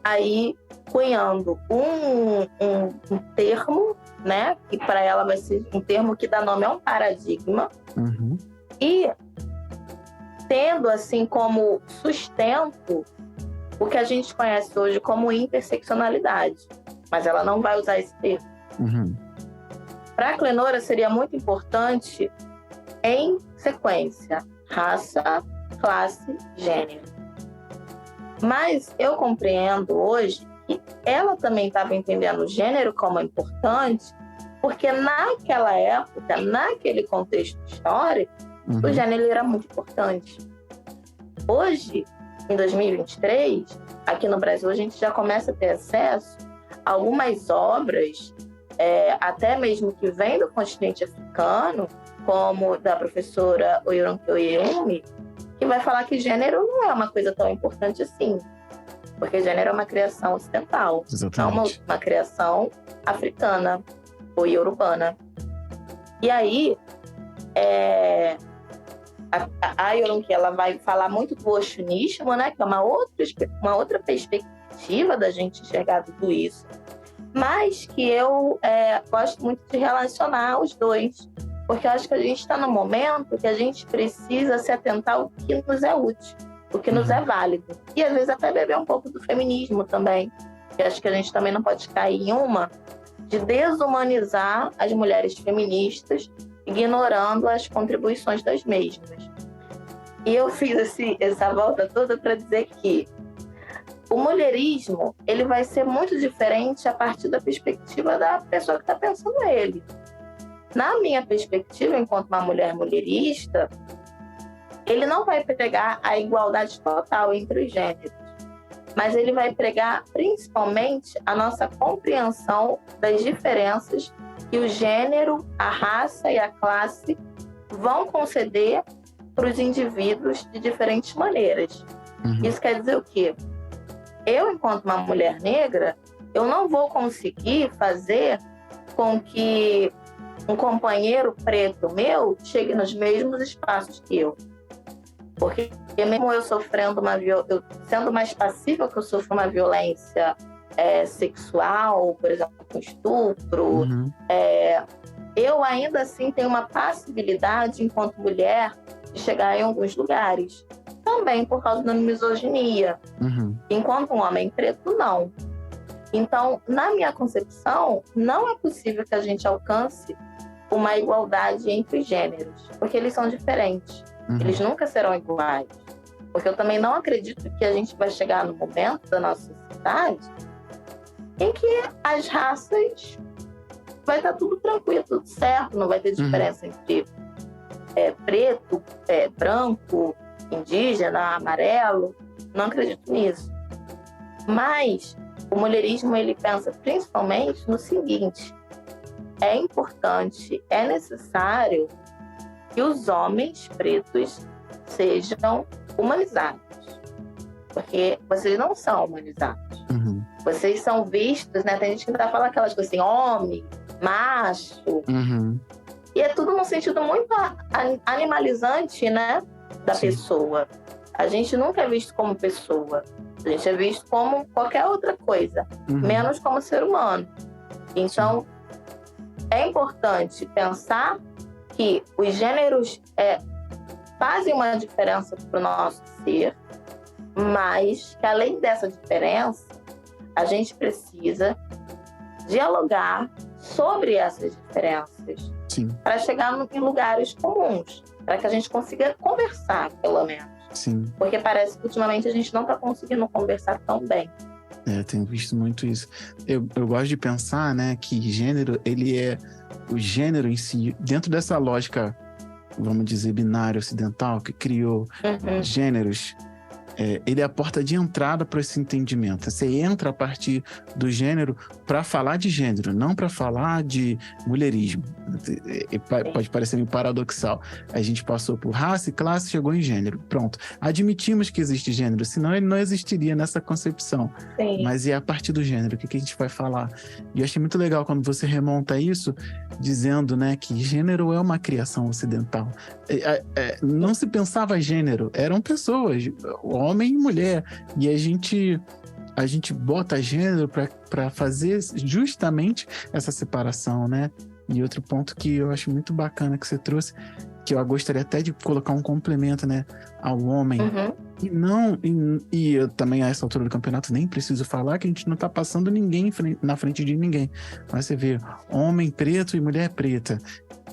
aí cunhando um termo, né, que para ela vai ser um termo que dá nome a um paradigma. E tendo assim como sustento o que a gente conhece hoje como interseccionalidade, mas ela não vai usar esse termo. Para a Clenora seria muito importante, em sequência, raça, classe, gênero. Mas eu compreendo hoje que ela também estava entendendo o gênero como importante, porque naquela época, naquele contexto histórico, o gênero era muito importante. Hoje, em 2023, aqui no Brasil, a gente já começa a ter acesso a algumas obras, até mesmo que vêm do continente africano, como da professora Oyonke Oyeyumi, que vai falar que gênero não é uma coisa tão importante assim, porque gênero é uma criação ocidental, não uma criação africana ou iorubana. E aí, a Oyonke, ela vai falar muito do oxunismo, né, que é uma outra perspectiva da gente enxergar tudo isso, mas que eu gosto muito de relacionar os dois, porque eu acho que a gente está no momento que a gente precisa se atentar ao que nos é útil, o que nos é válido. E às vezes até beber um pouco do feminismo também, que acho que a gente também não pode cair em uma de desumanizar as mulheres feministas, ignorando as contribuições das mesmas. E eu fiz essa volta toda para dizer que o mulherismo ele vai ser muito diferente a partir da perspectiva da pessoa que está pensando ele. Na minha perspectiva, enquanto uma mulher mulherista, ele não vai pregar a igualdade total entre os gêneros, mas ele vai pregar principalmente a nossa compreensão das diferenças que o gênero, a raça e a classe vão conceder para os indivíduos de diferentes maneiras. Isso quer dizer o quê? Eu, enquanto uma mulher negra, eu não vou conseguir fazer com que um companheiro preto meu chegue nos mesmos espaços que eu. Porque mesmo eu sofrendo eu sendo mais passível que eu sofro uma violência sexual, por exemplo, com estupro, eu ainda assim tenho uma passibilidade enquanto mulher de chegar em alguns lugares. Também por causa da misoginia. Enquanto um homem preto, não. Então, na minha concepção, não é possível que a gente alcance uma igualdade entre gêneros, porque eles são diferentes. Eles nunca serão iguais. Porque eu também não acredito que a gente vai chegar no momento da nossa sociedade em que as raças vai estar tudo tranquilo, tudo certo, não vai ter diferença entre preto, branco, indígena, amarelo. Não acredito nisso. Mas o mulherismo ele pensa principalmente no seguinte: é importante, é necessário que os homens pretos sejam humanizados, porque vocês não são humanizados. Vocês são vistos, né? Tem gente que ainda fala aquelas coisas assim, homem, macho, e é tudo num sentido muito animalizante, né, da pessoa. A gente nunca é visto como pessoa, a gente é visto como qualquer outra coisa, menos como ser humano. Então, é importante pensar que os gêneros fazem uma diferença para o nosso ser, mas que além dessa diferença, a gente precisa dialogar sobre essas diferenças para chegar em lugares comuns, para que a gente consiga conversar, pelo menos. Porque parece que ultimamente a gente não está conseguindo conversar tão bem. Tenho visto muito isso. Eu gosto de pensar, né, que gênero, ele é o gênero em si, dentro dessa lógica, vamos dizer, binária ocidental, que criou gêneros, ele é a porta de entrada para esse entendimento. Você entra a partir do gênero para falar de gênero, não para falar de mulherismo. Pode parecer meio paradoxal. A gente passou por raça e classe, chegou em gênero. Pronto. Admitimos que existe gênero, senão ele não existiria nessa concepção. Mas é a partir do gênero, o que a gente vai falar? E eu achei muito legal quando você remonta isso, dizendo, né, que gênero é uma criação ocidental. Não se pensava gênero, eram pessoas, homem e mulher, e a gente bota gênero para fazer justamente essa separação, né? E outro ponto que eu acho muito bacana que você trouxe que eu gostaria até de colocar um complemento, né, ao homem. E eu também, a essa altura do campeonato, nem preciso falar que a gente não tá passando ninguém na frente de ninguém. Mas você vê homem preto e mulher preta.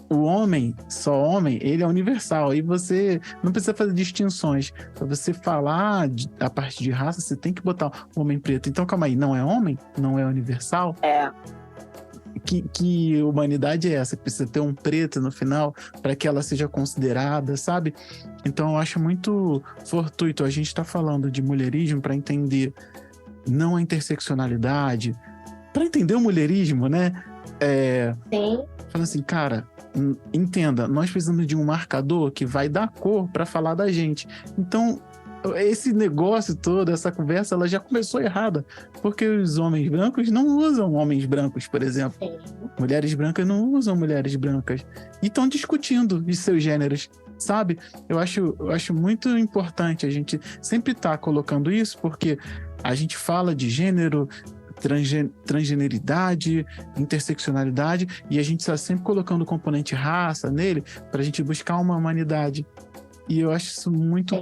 O homem, só homem, ele é universal. Aí você não precisa fazer distinções. Para você falar a parte de raça, você tem que botar o homem preto. Então, calma aí, não é homem? Não é universal? Que humanidade é essa? Precisa ter um preto no final para que ela seja considerada, sabe? Então eu acho muito fortuito a gente estar falando de mulherismo para entender não a interseccionalidade, para entender o mulherismo, né? Sim. Falando assim, cara, entenda, nós precisamos de um marcador que vai dar cor para falar da gente. Então esse negócio todo, essa conversa, ela já começou errada, porque os homens brancos não usam homens brancos, por exemplo. Sim. Mulheres brancas não usam mulheres brancas. E estão discutindo os seus gêneros, sabe? Eu acho muito importante a gente sempre estar colocando isso, porque a gente fala de gênero, transgeneridade, interseccionalidade, e a gente está sempre colocando o componente raça nele para a gente buscar uma humanidade. E eu acho isso muito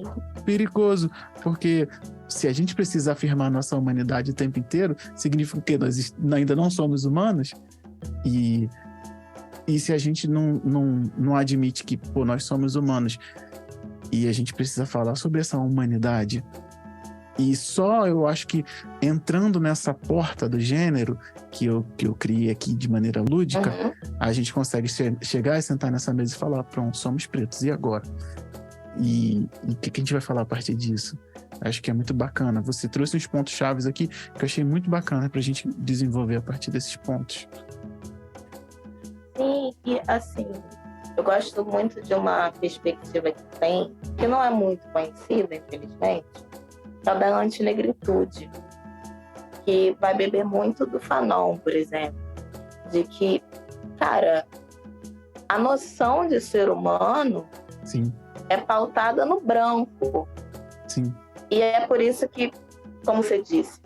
perigoso, porque se a gente precisa afirmar nossa humanidade o tempo inteiro, significa que nós ainda não somos humanos. E se a gente não admite que nós somos humanos e a gente precisa falar sobre essa humanidade, e só eu acho que entrando nessa porta do gênero que eu criei aqui de maneira lúdica, a gente consegue chegar e sentar nessa mesa e falar, pronto, somos pretos, e agora? E o que a gente vai falar a partir disso? Acho que é muito bacana. Você trouxe uns pontos chaves aqui que eu achei muito bacana pra gente desenvolver a partir desses pontos. Sim, e assim, eu gosto muito de uma perspectiva que tem, que não é muito conhecida, infelizmente, que é a da antinegritude, que vai beber muito do Fanon, por exemplo, de que, cara, a noção de ser humano Sim. é pautada no branco. Sim. E é por isso que, como você disse,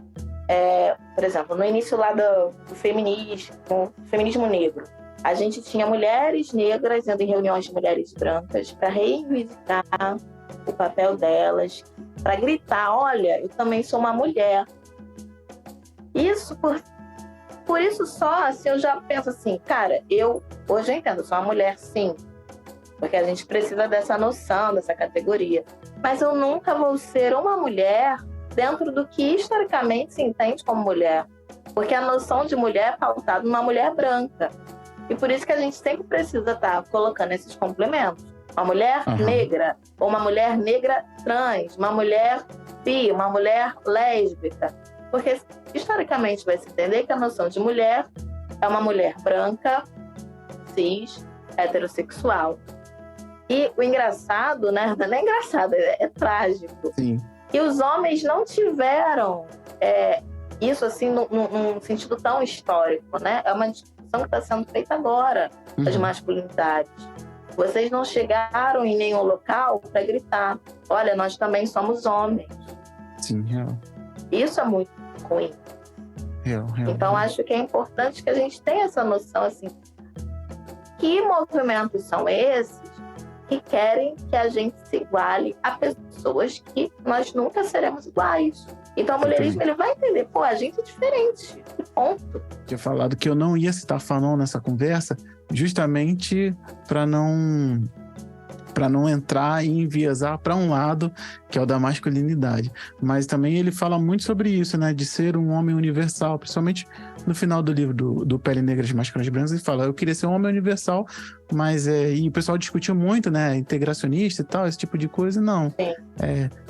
por exemplo, no início lá do feminismo negro, a gente tinha mulheres negras indo em reuniões de mulheres brancas para reivindicar o papel delas, para gritar, olha, eu também sou uma mulher. Isso, por isso só, assim, eu já penso assim, cara, hoje eu entendo, sou uma mulher sim, porque a gente precisa dessa noção, dessa categoria. Mas eu nunca vou ser uma mulher dentro do que historicamente se entende como mulher. Porque a noção de mulher é pautada numa mulher branca. E por isso que a gente sempre precisa estar colocando esses complementos. Uma mulher negra, ou uma mulher negra trans, uma mulher bi, uma mulher lésbica. Porque historicamente vai se entender que a noção de mulher é uma mulher branca, cis, heterossexual. E o engraçado, né? Não é engraçado, é trágico. Sim. E os homens não tiveram isso assim num sentido tão histórico, né? É uma discussão que está sendo feita agora, das masculinidades. Vocês não chegaram em nenhum local para gritar, olha, nós também somos homens. Sim, real. Isso é muito ruim. Real. Então, acho que é importante que a gente tenha essa noção, assim, que movimentos são esses que querem que a gente se iguale a pessoas que nós nunca seremos iguais. Então, o mulherismo, ele vai entender, a gente é diferente, ponto. Tinha falado que eu não ia citar Fanon nessa conversa, justamente para não entrar e enviesar para um lado, que é o da masculinidade. Mas também ele fala muito sobre isso, né? De ser um homem universal, principalmente no final do livro do Pele Negra de Máscaras Brancas, ele fala, eu queria ser um homem universal, mas e o pessoal discutiu muito, né? Integracionista e tal, esse tipo de coisa, não. Sim.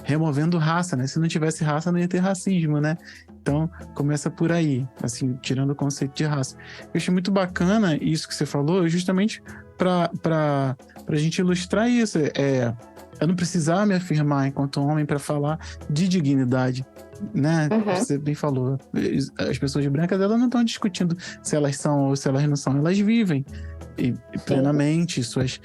Removendo raça, né? Se não tivesse raça, não ia ter racismo, né? Então, começa por aí, assim, tirando o conceito de raça. Eu achei muito bacana isso que você falou, justamente para a gente ilustrar isso. Eu não precisava me afirmar enquanto homem para falar de dignidade, né? Você bem falou. As pessoas brancas, elas não estão discutindo se elas são ou se elas não são. Elas vivem plenamente suas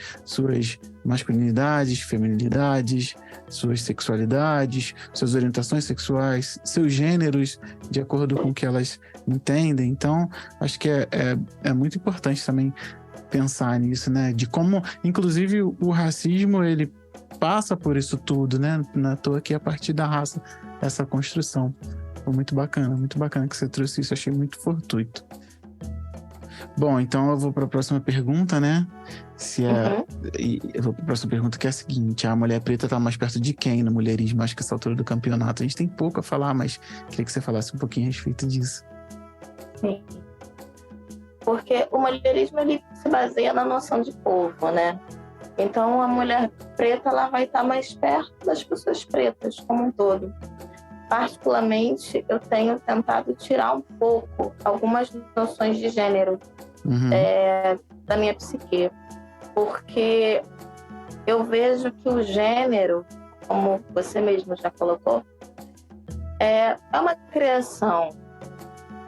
masculinidades, feminilidades, suas sexualidades, suas orientações sexuais, seus gêneros, de acordo com o que elas entendem. Então, acho que é muito importante também pensar nisso, né? De como, inclusive, o racismo, ele passa por isso tudo, né? Não é à toa que a partir da raça, essa construção. Foi muito bacana que você trouxe isso, achei muito fortuito. Bom, então eu vou para a próxima pergunta, né? Eu vou para a próxima pergunta, que é a seguinte: a mulher preta está mais perto de quem no mulherismo? Acho que essa altura do campeonato a gente tem pouco a falar, mas queria que você falasse um pouquinho a respeito disso. Sim. Porque o mulherismo, ele se baseia na noção de povo, né? Então a mulher preta, ela vai estar mais perto das pessoas pretas como um todo. Particularmente, eu tenho tentado tirar um pouco algumas noções de gênero da minha psique, porque eu vejo que o gênero, como você mesmo já colocou, é uma criação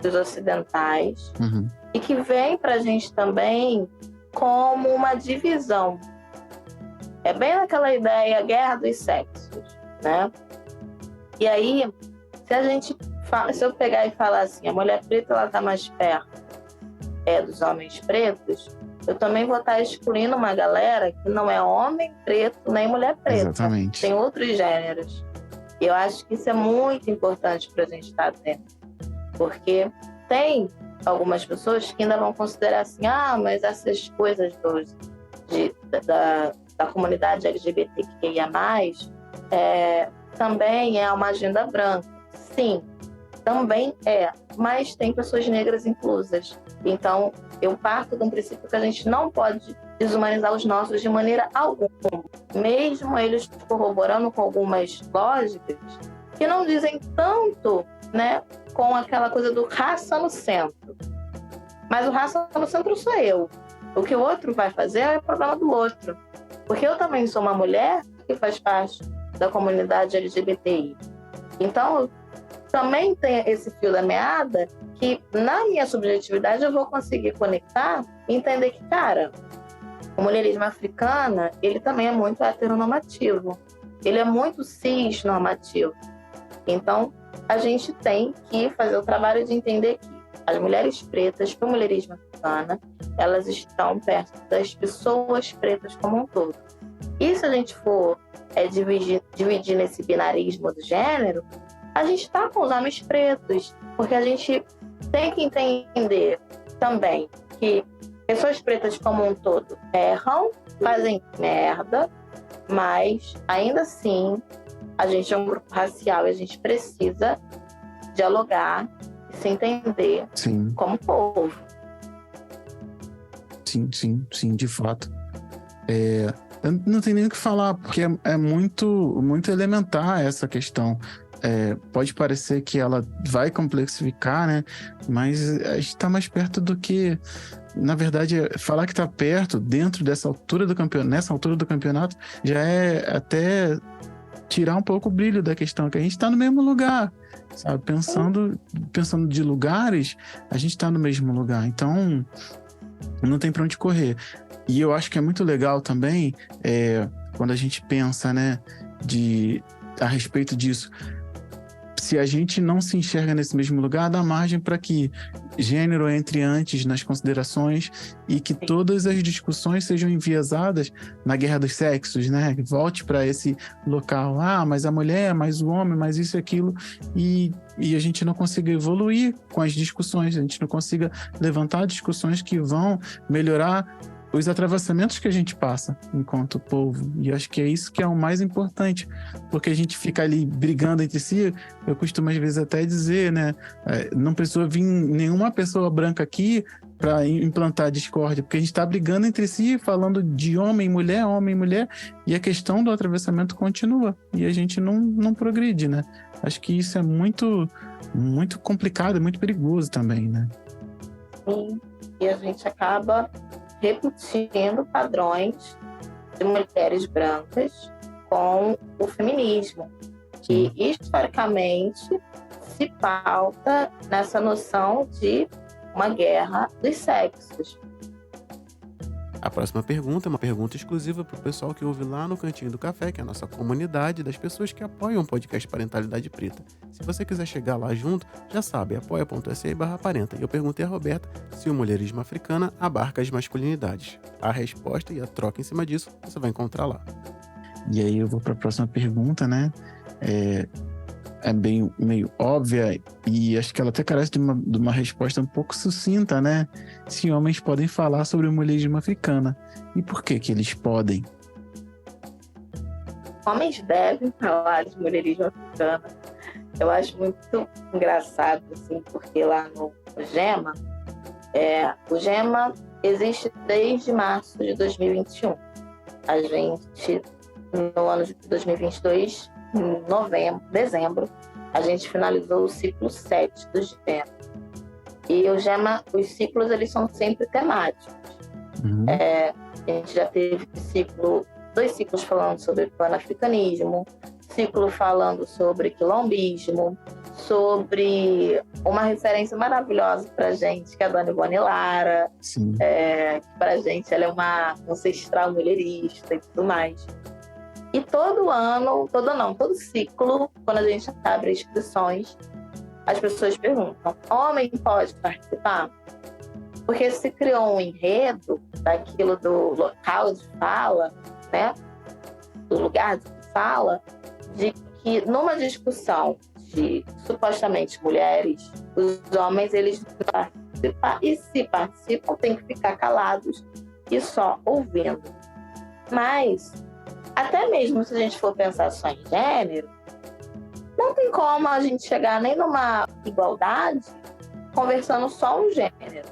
dos ocidentais e que vem para a gente também como uma divisão. É bem naquela ideia, guerra dos sexos, né? E aí, se eu pegar e falar assim, a mulher preta, ela está mais perto dos homens pretos, eu também vou estar excluindo uma galera que não é homem preto nem mulher preta. Exatamente. Tem outros gêneros. E eu acho que isso é muito importante para a gente estar atento. Porque tem algumas pessoas que ainda vão considerar assim, mas essas coisas da comunidade LGBTQIA+, também é uma agenda branca. Sim, também mas tem pessoas negras inclusas. Então, eu parto de um princípio que a gente não pode desumanizar os nossos de maneira alguma, mesmo eles corroborando com algumas lógicas que não dizem tanto, né, com aquela coisa do raça no centro. Mas o raça no centro sou eu. O que o outro vai fazer é o problema do outro. Porque eu também sou uma mulher que faz parte da comunidade LGBTI. Então, também tem esse fio da meada que, na minha subjetividade, eu vou conseguir conectar e entender que, cara, o mulherismo africano, ele também é muito heteronormativo. Ele é muito cisnormativo. Então, a gente tem que fazer o trabalho de entender que as mulheres pretas, para o mulherismo africano, elas estão perto das pessoas pretas como um todo. E se a gente for dividir nesse binarismo do gênero, a gente está com os homens pretos, porque a gente tem que entender também que pessoas pretas como um todo erram, fazem merda, mas ainda assim a gente é um grupo racial e a gente precisa dialogar e se entender como povo. Sim, de fato. Eu não tenho nem o que falar, porque é muito elementar essa questão. Pode parecer que ela vai complexificar, né? Mas a gente está mais perto do que... Na verdade, falar que está perto, dentro dessa altura do campeonato, nessa altura do campeonato, já é até tirar um pouco o brilho da questão, que a gente está no mesmo lugar, sabe? Pensando de lugares, a gente está no mesmo lugar. Então, não tem para onde correr. E eu acho que é muito legal também, quando a gente pensa, né, a respeito disso. Se a gente não se enxerga nesse mesmo lugar, dá margem para que gênero entre antes nas considerações e que todas as discussões sejam enviesadas na guerra dos sexos, né? Volte para esse local. Mas a mulher, mais o homem, mais isso e aquilo. E a gente não consiga evoluir com as discussões, a gente não consiga levantar discussões que vão melhorar os atravessamentos que a gente passa enquanto povo. E acho que é isso que é o mais importante, porque a gente fica ali brigando entre si. Eu costumo às vezes até dizer, né, não precisou vir nenhuma pessoa branca aqui para implantar discórdia, porque a gente está brigando entre si, falando de homem, mulher, e a questão do atravessamento continua, e a gente não progride, né? Acho que isso é muito, muito complicado, muito perigoso também, né? Sim, e a gente acaba repetindo padrões de mulheres brancas com o feminismo, que historicamente se pauta nessa noção de uma guerra dos sexos. A próxima pergunta é uma pergunta exclusiva para o pessoal que ouve lá no Cantinho do Café, que é a nossa comunidade das pessoas que apoiam o podcast Parentalidade Preta. Se você quiser chegar lá junto, já sabe, apoia.se/parenta. E eu perguntei a Roberta se o mulherismo africana abarca as masculinidades. A resposta e a troca em cima disso você vai encontrar lá. E aí eu vou para a próxima pergunta, né? É bem meio óbvia e acho que ela até carece de uma resposta um pouco sucinta, né? Se homens podem falar sobre o mulherismo africana. E por que eles podem? Homens devem falar de mulherismo africano. Eu acho muito engraçado, assim, porque lá no GEMA, o GEMA existe desde março de 2021. A gente, no ano de 2022, em dezembro, a gente finalizou o ciclo 7 do GEMA. E o GEMA, os ciclos, eles são sempre temáticos. A gente já teve dois ciclos falando sobre panafricanismo, ciclo falando sobre quilombismo, sobre uma referência maravilhosa pra gente, que é a Dona Ivone Lara, que pra gente ela é uma ancestral mulherista e tudo mais. E todo ciclo, quando a gente abre inscrições, as pessoas perguntam: homem pode participar? Porque se criou um enredo daquilo do local de fala, né? Do lugar de fala, de que numa discussão de supostamente mulheres, os homens eles não participam, e se participam tem que ficar calados e só ouvindo. Mas até mesmo se a gente for pensar só em gênero, não tem como a gente chegar nem numa igualdade conversando só um gênero.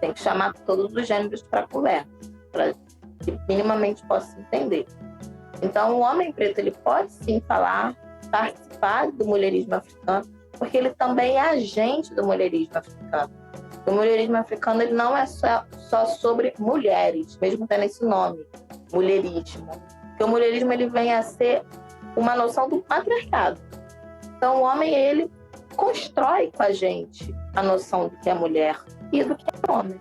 Tem que chamar todos os gêneros para conversa, para que minimamente possa entender. Então, o homem preto ele pode sim falar, participar do mulherismo africano, porque ele também é agente do mulherismo africano. O mulherismo africano ele não é só sobre mulheres, mesmo tendo esse nome, mulherismo. Porque o mulherismo ele vem a ser uma noção do patriarcado. Então, o homem ele constrói com a gente a noção do que é mulher e do que é homem.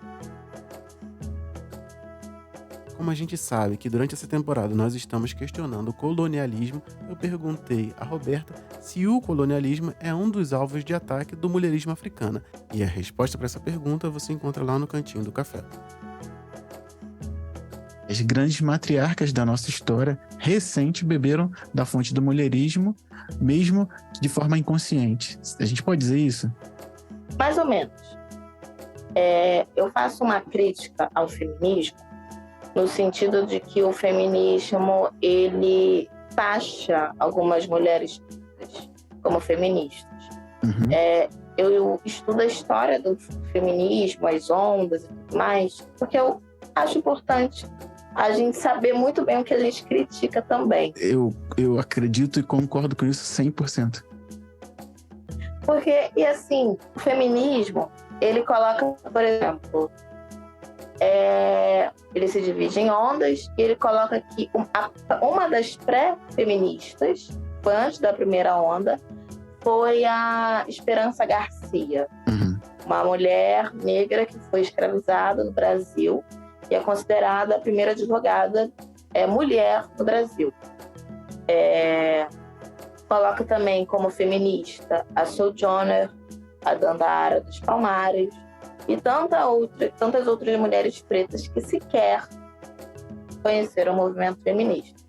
Como a gente sabe que durante essa temporada nós estamos questionando o colonialismo, eu perguntei a Roberta se o colonialismo é um dos alvos de ataque do mulherismo africano. E a resposta para essa pergunta você encontra lá no Cantinho do Café. As grandes matriarcas da nossa história recente beberam da fonte do mulherismo, mesmo de forma inconsciente. A gente pode dizer isso? Mais ou menos. Eu faço uma crítica ao feminismo no sentido de que o feminismo ele taxa algumas mulheres como feministas. Eu estudo a história do feminismo, as ondas e tudo mais, porque eu acho importante a gente saber muito bem o que a gente critica também. Eu acredito e concordo com isso 100%. Porque, e assim, o feminismo, ele coloca, por exemplo, ele se divide em ondas e ele coloca que uma das pré-feministas, foi antes da primeira onda, foi a Esperança Garcia, uma mulher negra que foi escravizada no Brasil e é considerada a primeira advogada mulher no Brasil. Coloca também como feminista a Sojourner, a Dandara dos Palmares e tantas outras mulheres pretas que sequer conheceram o movimento feminista.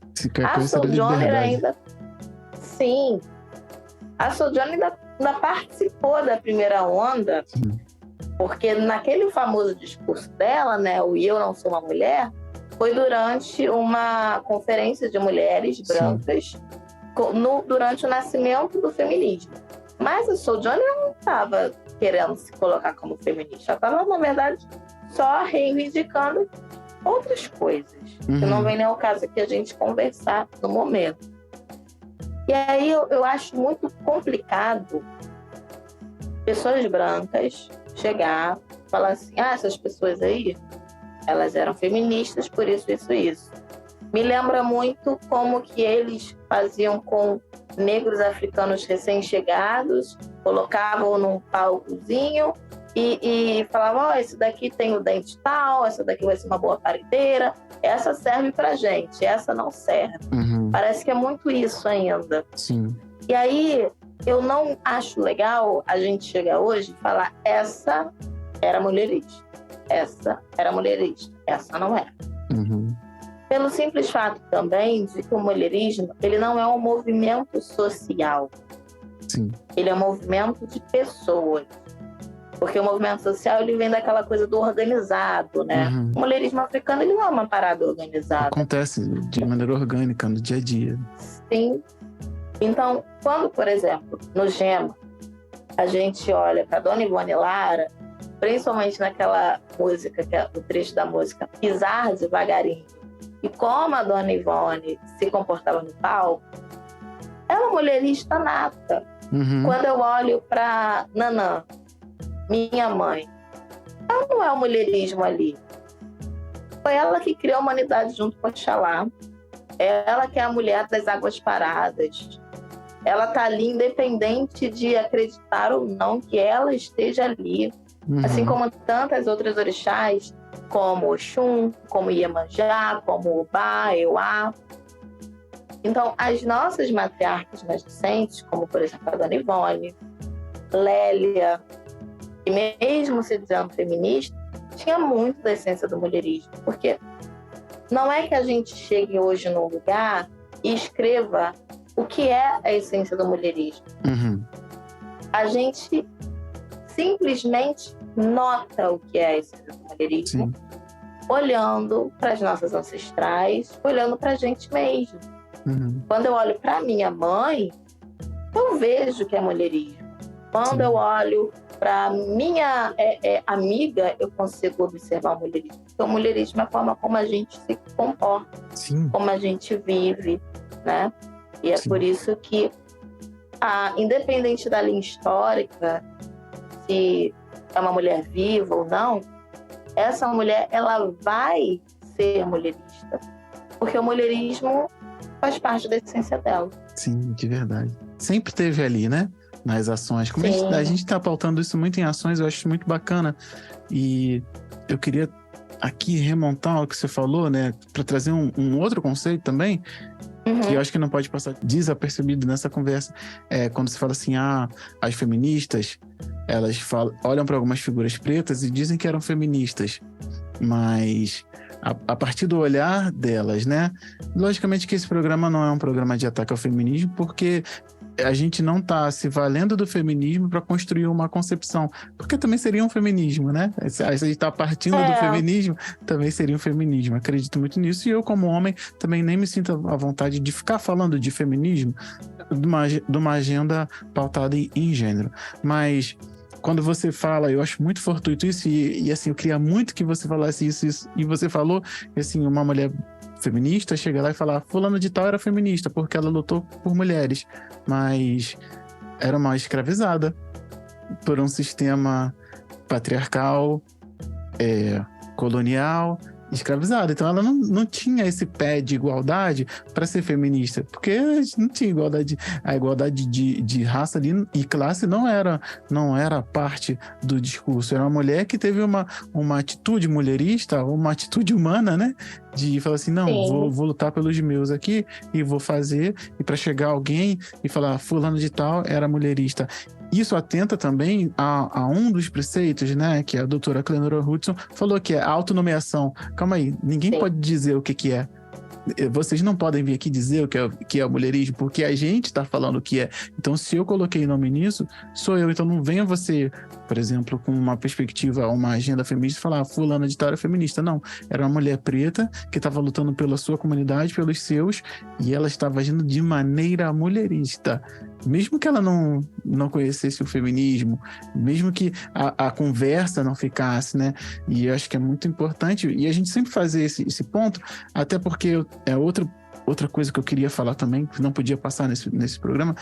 A Sojourner ainda... Sim. A Sojourner ainda participou da primeira onda, porque naquele famoso discurso dela, né, o Eu Não Sou Uma Mulher, foi durante uma conferência de mulheres brancas durante o nascimento do feminismo. Mas a Sojourner não estava querendo se colocar como feminista. Ela estava, na verdade, só reivindicando outras coisas, que não vem nem ao caso aqui a gente conversar no momento. E aí eu acho muito complicado pessoas brancas chegar e falar assim, essas pessoas aí, elas eram feministas por isso, isso, isso. Me lembra muito como que eles faziam com negros africanos recém-chegados, colocavam num palcozinho e falava, esse daqui tem o dente tal, essa daqui vai ser uma boa paredeira, essa serve pra gente, essa não serve. Parece que é muito isso ainda. Sim. E aí, eu não acho legal a gente chegar hoje e falar, essa era mulherista, essa era mulherista, essa não é. Pelo simples fato também de que o mulherismo, ele não é um movimento social. Sim. Ele é um movimento de pessoas. Porque o movimento social, ele vem daquela coisa do organizado, né? O mulherismo africano, ele não é uma parada organizada. Acontece de maneira orgânica, no dia a dia. Sim. Então, quando, por exemplo, no Gema, a gente olha para Dona Ivone Lara, principalmente naquela música, que é o trecho da música Pisar Devagarinho, e como a Dona Ivone se comportava no palco, é uma mulherista nata. Quando eu olho para Nanã, minha mãe, ela não é o mulherismo ali. Foi ela que criou a humanidade junto com Oxalá. Ela que é a mulher das águas paradas. Ela tá ali independente de acreditar ou não que ela esteja ali. Assim como tantas outras orixás, como Oxum, como Iemanjá, como Obá, Euá. Então, as nossas matriarcas nascentes, como por exemplo a Dona Ivone, Lélia, e mesmo se dizendo feminista, tinha muito da essência do mulherismo. Porque não é que a gente chegue hoje num lugar e escreva o que é a essência do mulherismo. A gente simplesmente nota o que é a essência do mulherismo, olhando para as nossas ancestrais, olhando para a gente mesmo. Quando eu olho para minha mãe, eu vejo que é mulherismo. Quando eu olho para minha amiga, eu consigo observar o mulherismo. Porque o mulherismo é a forma como a gente se comporta, como a gente vive, né? E é por isso que, independente da linha histórica, se é uma mulher viva ou não, essa mulher, ela vai ser mulherista. Porque o mulherismo faz parte da essência dela. Sim, de verdade. Sempre teve ali, né? Nas ações. Como a gente tá pautando isso muito em ações, eu acho muito bacana. E eu queria aqui remontar ao que você falou, né? Para trazer um outro conceito também, que eu acho que não pode passar desapercebido nessa conversa. Quando se fala assim, as feministas, elas olham para algumas figuras pretas e dizem que eram feministas. Mas a partir do olhar delas, né? Logicamente que esse programa não é um programa de ataque ao feminismo, porque a gente não está se valendo do feminismo para construir uma concepção, porque também seria um feminismo, né? Se a gente está partindo do feminismo, também seria um feminismo. Acredito muito nisso, e eu, como homem, também nem me sinto à vontade de ficar falando de feminismo de uma agenda pautada em gênero. Mas quando você fala, eu acho muito fortuito isso, e assim, eu queria muito que você falasse isso, e você falou, assim, uma mulher feminista chega lá e fala, fulano de tal era feminista porque ela lutou por mulheres, mas era uma escravizada por um sistema patriarcal, colonial, escravizada. Então ela não tinha esse pé de igualdade para ser feminista, porque não tinha igualdade. A igualdade de raça ali e classe não era parte do discurso. Era uma mulher que teve uma atitude mulherista, uma atitude humana, né? De falar assim, não, vou lutar pelos meus aqui e vou fazer, e para chegar alguém e falar, fulano de tal era mulherista. Isso atenta também a um dos preceitos, né, que a doutora Clenora Hudson falou, que é a autonomeação. Calma aí, ninguém pode dizer o que é. Vocês não podem vir aqui dizer o que é o mulherismo, porque a gente está falando o que é. Então, se eu coloquei nome nisso, sou eu. Então, não venha você, por exemplo, com uma perspectiva, uma agenda feminista, e falar, fulana de tal era feminista. Não, era uma mulher preta que estava lutando pela sua comunidade, pelos seus, e ela estava agindo de maneira mulherista. Mesmo que ela não conhecesse o feminismo, mesmo que a conversa não ficasse, né? E eu acho que é muito importante, e a gente sempre fazer esse ponto, até porque outra coisa que eu queria falar também, que não podia passar nesse programa,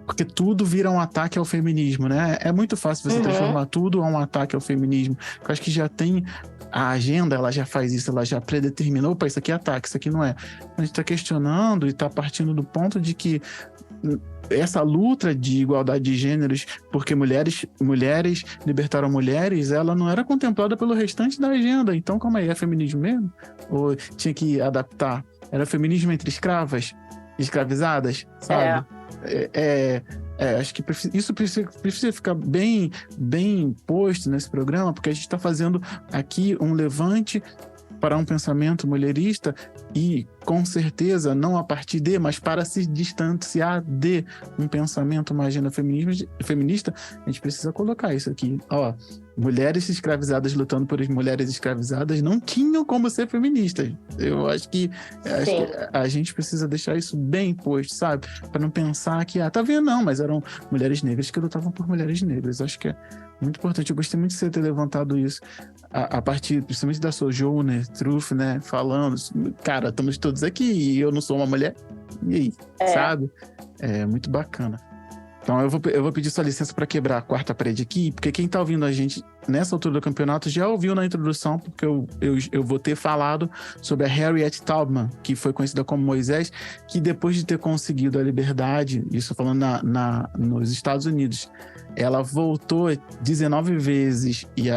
porque tudo vira um ataque ao feminismo, né? É muito fácil você transformar tudo a um ataque ao feminismo. Eu acho que já tem a agenda, ela já faz isso, ela já predeterminou, opa, isso aqui é ataque, isso aqui não é. A gente está questionando e está partindo do ponto de que essa luta de igualdade de gêneros, porque mulheres libertaram mulheres, ela não era contemplada pelo restante da agenda. Então, calma aí, é feminismo mesmo? Ou tinha que adaptar? Era feminismo entre escravizadas, sabe? Acho que isso precisa ficar bem posto nesse programa, porque a gente está fazendo aqui um levante para um pensamento mulherista e, com certeza, não a partir de, mas para se distanciar de um pensamento, uma agenda feminista, a gente precisa colocar isso aqui. Ó, mulheres escravizadas lutando por mulheres escravizadas não tinham como ser feministas. Eu acho que a gente precisa deixar isso bem posto, sabe? Para não pensar que, tá vendo? Não, mas eram mulheres negras que lutavam por mulheres negras. Acho que é muito importante. Eu gostei muito de você ter levantado isso a partir, principalmente da Sojourner Truth, né? Falando, cara, estamos todos aqui e eu não sou uma mulher. E aí, sabe? É muito bacana. Então eu vou pedir sua licença para quebrar a quarta parede aqui, porque quem está ouvindo a gente nessa altura do campeonato já ouviu na introdução, porque eu vou ter falado sobre a Harriet Tubman, que foi conhecida como Moisés, que depois de ter conseguido a liberdade, isso falando nos Estados Unidos, ela voltou 19 vezes, e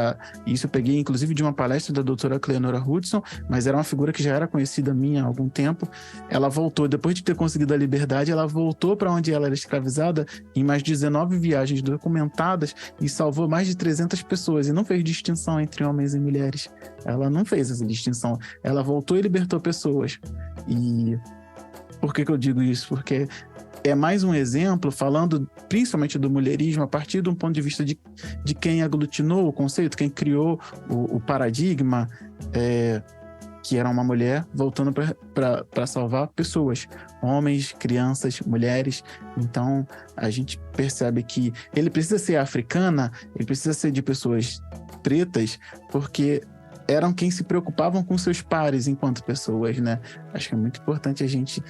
isso eu peguei inclusive de uma palestra da doutora Cleonora Hudson, mas era uma figura que já era conhecida minha há algum tempo. Ela voltou, depois de ter conseguido a liberdade, ela voltou para onde ela era escravizada em mais 19 viagens documentadas e salvou mais de 300 pessoas, e não fez distinção entre homens e mulheres. Ela não fez essa distinção. Ela voltou e libertou pessoas. E por que eu digo isso? Porque é mais um exemplo, falando principalmente do mulherismo, a partir de um ponto de vista de quem aglutinou o conceito, quem criou o paradigma, que era uma mulher voltando para salvar pessoas, homens, crianças, mulheres. Então, a gente percebe que ele precisa ser africana, ele precisa ser de pessoas pretas, porque eram quem se preocupavam com seus pares enquanto pessoas, né? Acho que é muito importante a gente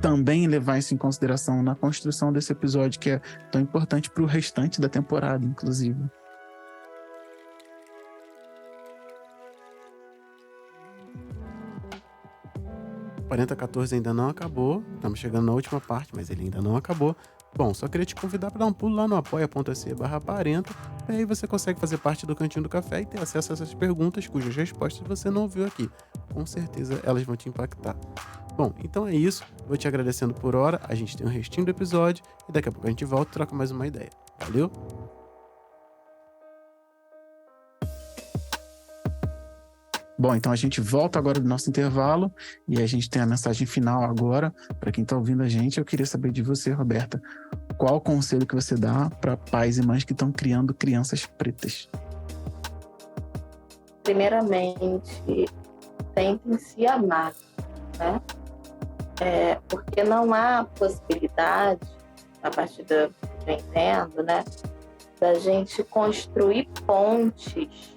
também levar isso em consideração na construção desse episódio, que é tão importante para o restante da temporada, inclusive. O 4014 ainda não acabou, estamos chegando na última parte, mas ele ainda não acabou. Bom, só queria te convidar para dar um pulo lá no apoia.se/40, e aí você consegue fazer parte do Cantinho do Café e ter acesso a essas perguntas cujas respostas você não ouviu aqui. Com certeza elas vão te impactar. Bom, então é isso. Vou te agradecendo por hora. A gente tem um restinho do episódio e daqui a pouco a gente volta e troca mais uma ideia. Valeu? Bom, então a gente volta agora do nosso intervalo e a gente tem a mensagem final agora. Para quem está ouvindo a gente, eu queria saber de você, Roberta, qual o conselho que você dá para pais e mães que estão criando crianças pretas? Primeiramente, tentem se amar, né? Porque não há possibilidade, a partir do que eu entendo, né, da gente construir pontes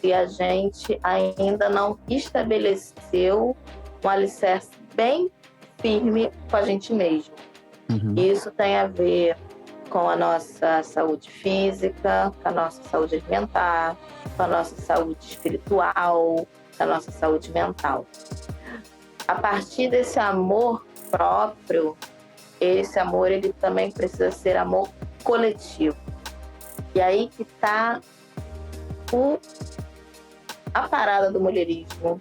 se a gente ainda não estabeleceu um alicerce bem firme com a gente mesmo. Uhum. Isso tem a ver com a nossa saúde física, com a nossa saúde alimentar, com a nossa saúde espiritual, com a nossa saúde mental. A partir desse amor próprio, esse amor ele também precisa ser amor coletivo. E aí que está a parada do mulherismo.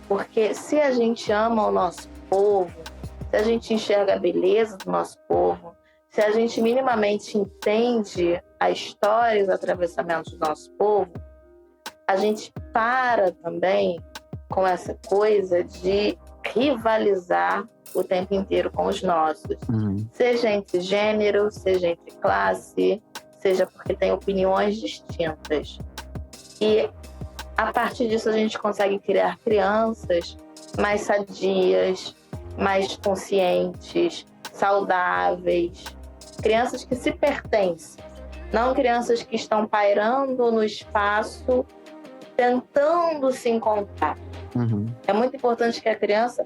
Porque se a gente ama o nosso povo, se a gente enxerga a beleza do nosso povo, se a gente minimamente entende a história e os atravessamentos do nosso povo, a gente para também com essa coisa de rivalizar o tempo inteiro com os nossos. Uhum. Seja entre gênero, seja entre classe, seja porque tem opiniões distintas. E a partir disso a gente consegue criar crianças mais sadias, mais conscientes, saudáveis, crianças que se pertencem, não crianças que estão pairando no espaço tentando se encontrar. Uhum. É muito importante que a criança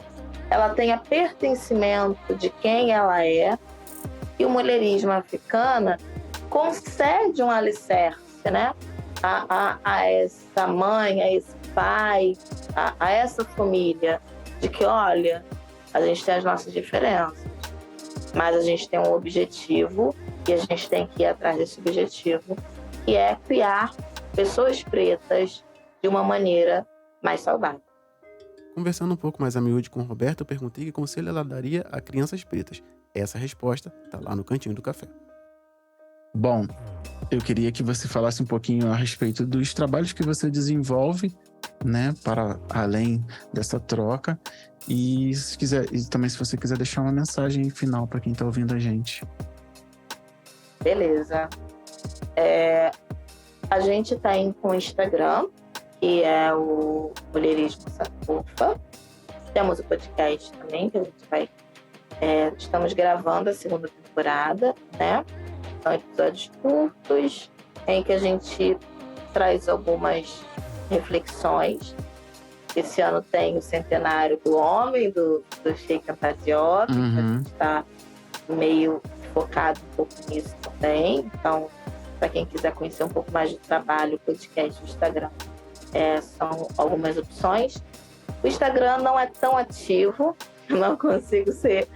ela tenha pertencimento de quem ela é, e o mulherismo africano concede um alicerce, né? A essa mãe, a esse pai, a essa família, de que, olha, a gente tem as nossas diferenças, mas a gente tem um objetivo e a gente tem que ir atrás desse objetivo, que é criar pessoas pretas de uma maneira mais saudável. Conversando um pouco mais a miúde com o Roberto, eu perguntei que conselho ela daria a crianças pretas. Essa resposta está lá no cantinho do café. Bom, eu queria que você falasse um pouquinho a respeito dos trabalhos que você desenvolve, né, para além dessa troca. E se quiser, e também se você quiser deixar uma mensagem final para quem está ouvindo a gente. Beleza. A gente está indo com o Instagram, que é o Mulherismo Sacufa. Temos o podcast também, que a gente vai... estamos gravando a segunda temporada, né? São episódios curtos, em que a gente traz algumas reflexões. Esse ano tem o centenário do homem, do Sheik Anta Diop. A gente está meio focado um pouco nisso também. Então, para quem quiser conhecer um pouco mais do trabalho, o podcast, o Instagram, são algumas opções. O Instagram não é tão ativo, não consigo ser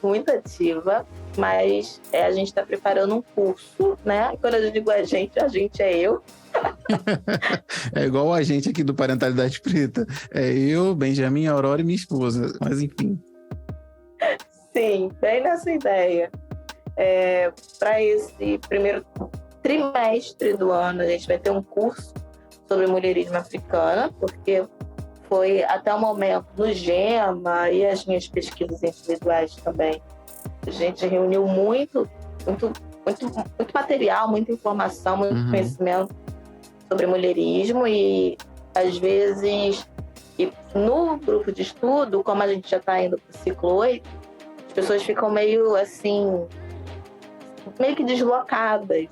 muito ativa, mas a gente está preparando um curso, né? Quando eu digo a gente é eu. É igual a gente aqui do Parentalidade Preta. É eu, Benjamin, Aurora e minha esposa. Mas enfim. Sim, bem nessa ideia. Para esse primeiro trimestre do ano, a gente vai ter um curso sobre mulherismo africano, porque foi até o momento no GEMA e as minhas pesquisas individuais também. A gente reuniu muito material, muita informação, muito conhecimento sobre mulherismo e, às vezes, no grupo de estudo, como a gente já está indo para o ciclo 8, as pessoas ficam meio que deslocadas.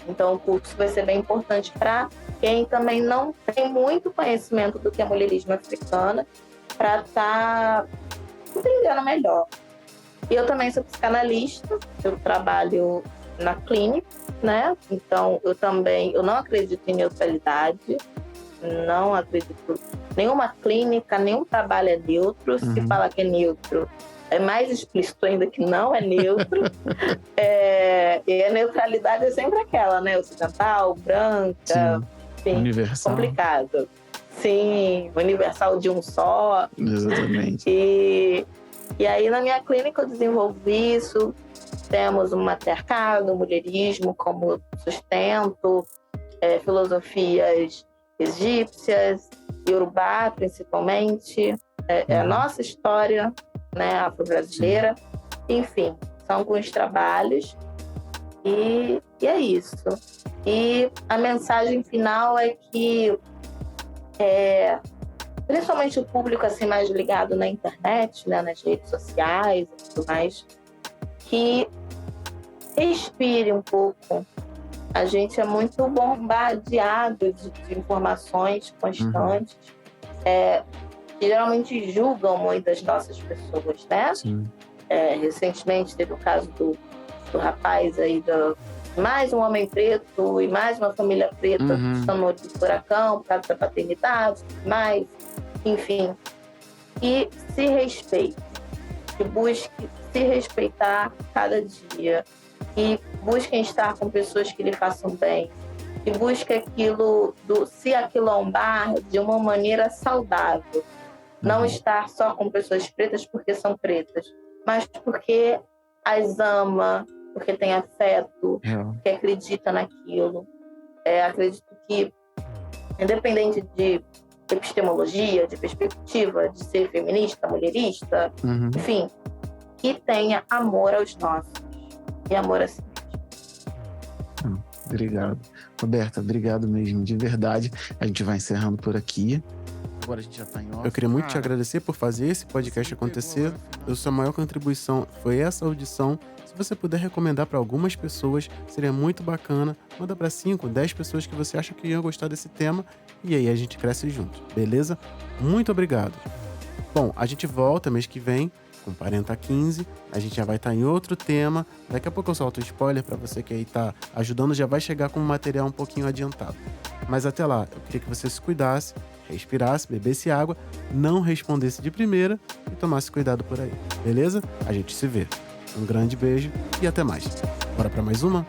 Então, o curso vai ser bem importante para quem também não tem muito conhecimento do que é mulherismo africano, para estar entendendo melhor. E eu também sou psicanalista, eu trabalho na clínica, né? Então, eu não acredito em neutralidade, não acredito... Nenhuma clínica, nenhum trabalho é neutro. Se fala que é neutro, é mais explícito ainda que não é neutro. E a neutralidade é sempre aquela, né? Ocidental, branca, enfim, universal. Complicado. Sim, universal de um só. Exatamente. E aí, na minha clínica, eu desenvolvi isso. Temos o matriarcado, o mulherismo como sustento, filosofias egípcias, iorubá, principalmente. A nossa história, né, afro-brasileira. Enfim, são alguns trabalhos. E é isso. E a mensagem final é que, principalmente o público assim, mais ligado na internet, né, nas redes sociais e tudo mais, que respire um pouco. A gente é muito bombardeado de informações constantes, que geralmente julgam muitas nossas pessoas, né? Recentemente teve o caso do rapaz aí, mais um homem preto e mais uma família preta estando no furacão por causa da paternidade, mais, enfim. E se respeite, que busque se respeitar cada dia, e busquem estar com pessoas que lhe façam bem, e busque aquilo se aquilombar de uma maneira saudável. Não estar só com pessoas pretas porque são pretas, mas porque as ama, porque tem afeto, que acredita naquilo. Acredito que, independente de epistemologia, de perspectiva, de ser feminista, mulherista, enfim, que tenha amor aos nossos e amor a si mesmo. Obrigado. Roberta, obrigado mesmo, de verdade. A gente vai encerrando por aqui. Agora a gente já tá em off. Eu queria muito te agradecer por fazer esse podcast acontecer. A sua maior contribuição foi essa audição. Se você puder recomendar para algumas pessoas, seria muito bacana. Manda para 5, 10 pessoas que você acha que iam gostar desse tema. E aí a gente cresce junto, beleza? Muito obrigado. Bom, a gente volta mês que vem com Parenta 15. A gente já vai estar em outro tema. Daqui a pouco eu solto um spoiler para você que aí tá ajudando. Já vai chegar com um material um pouquinho adiantado. Mas até lá, eu queria que você se cuidasse, respirasse, bebesse água, não respondesse de primeira e tomasse cuidado por aí. Beleza? A gente se vê. Um grande beijo e até mais. Bora pra mais uma?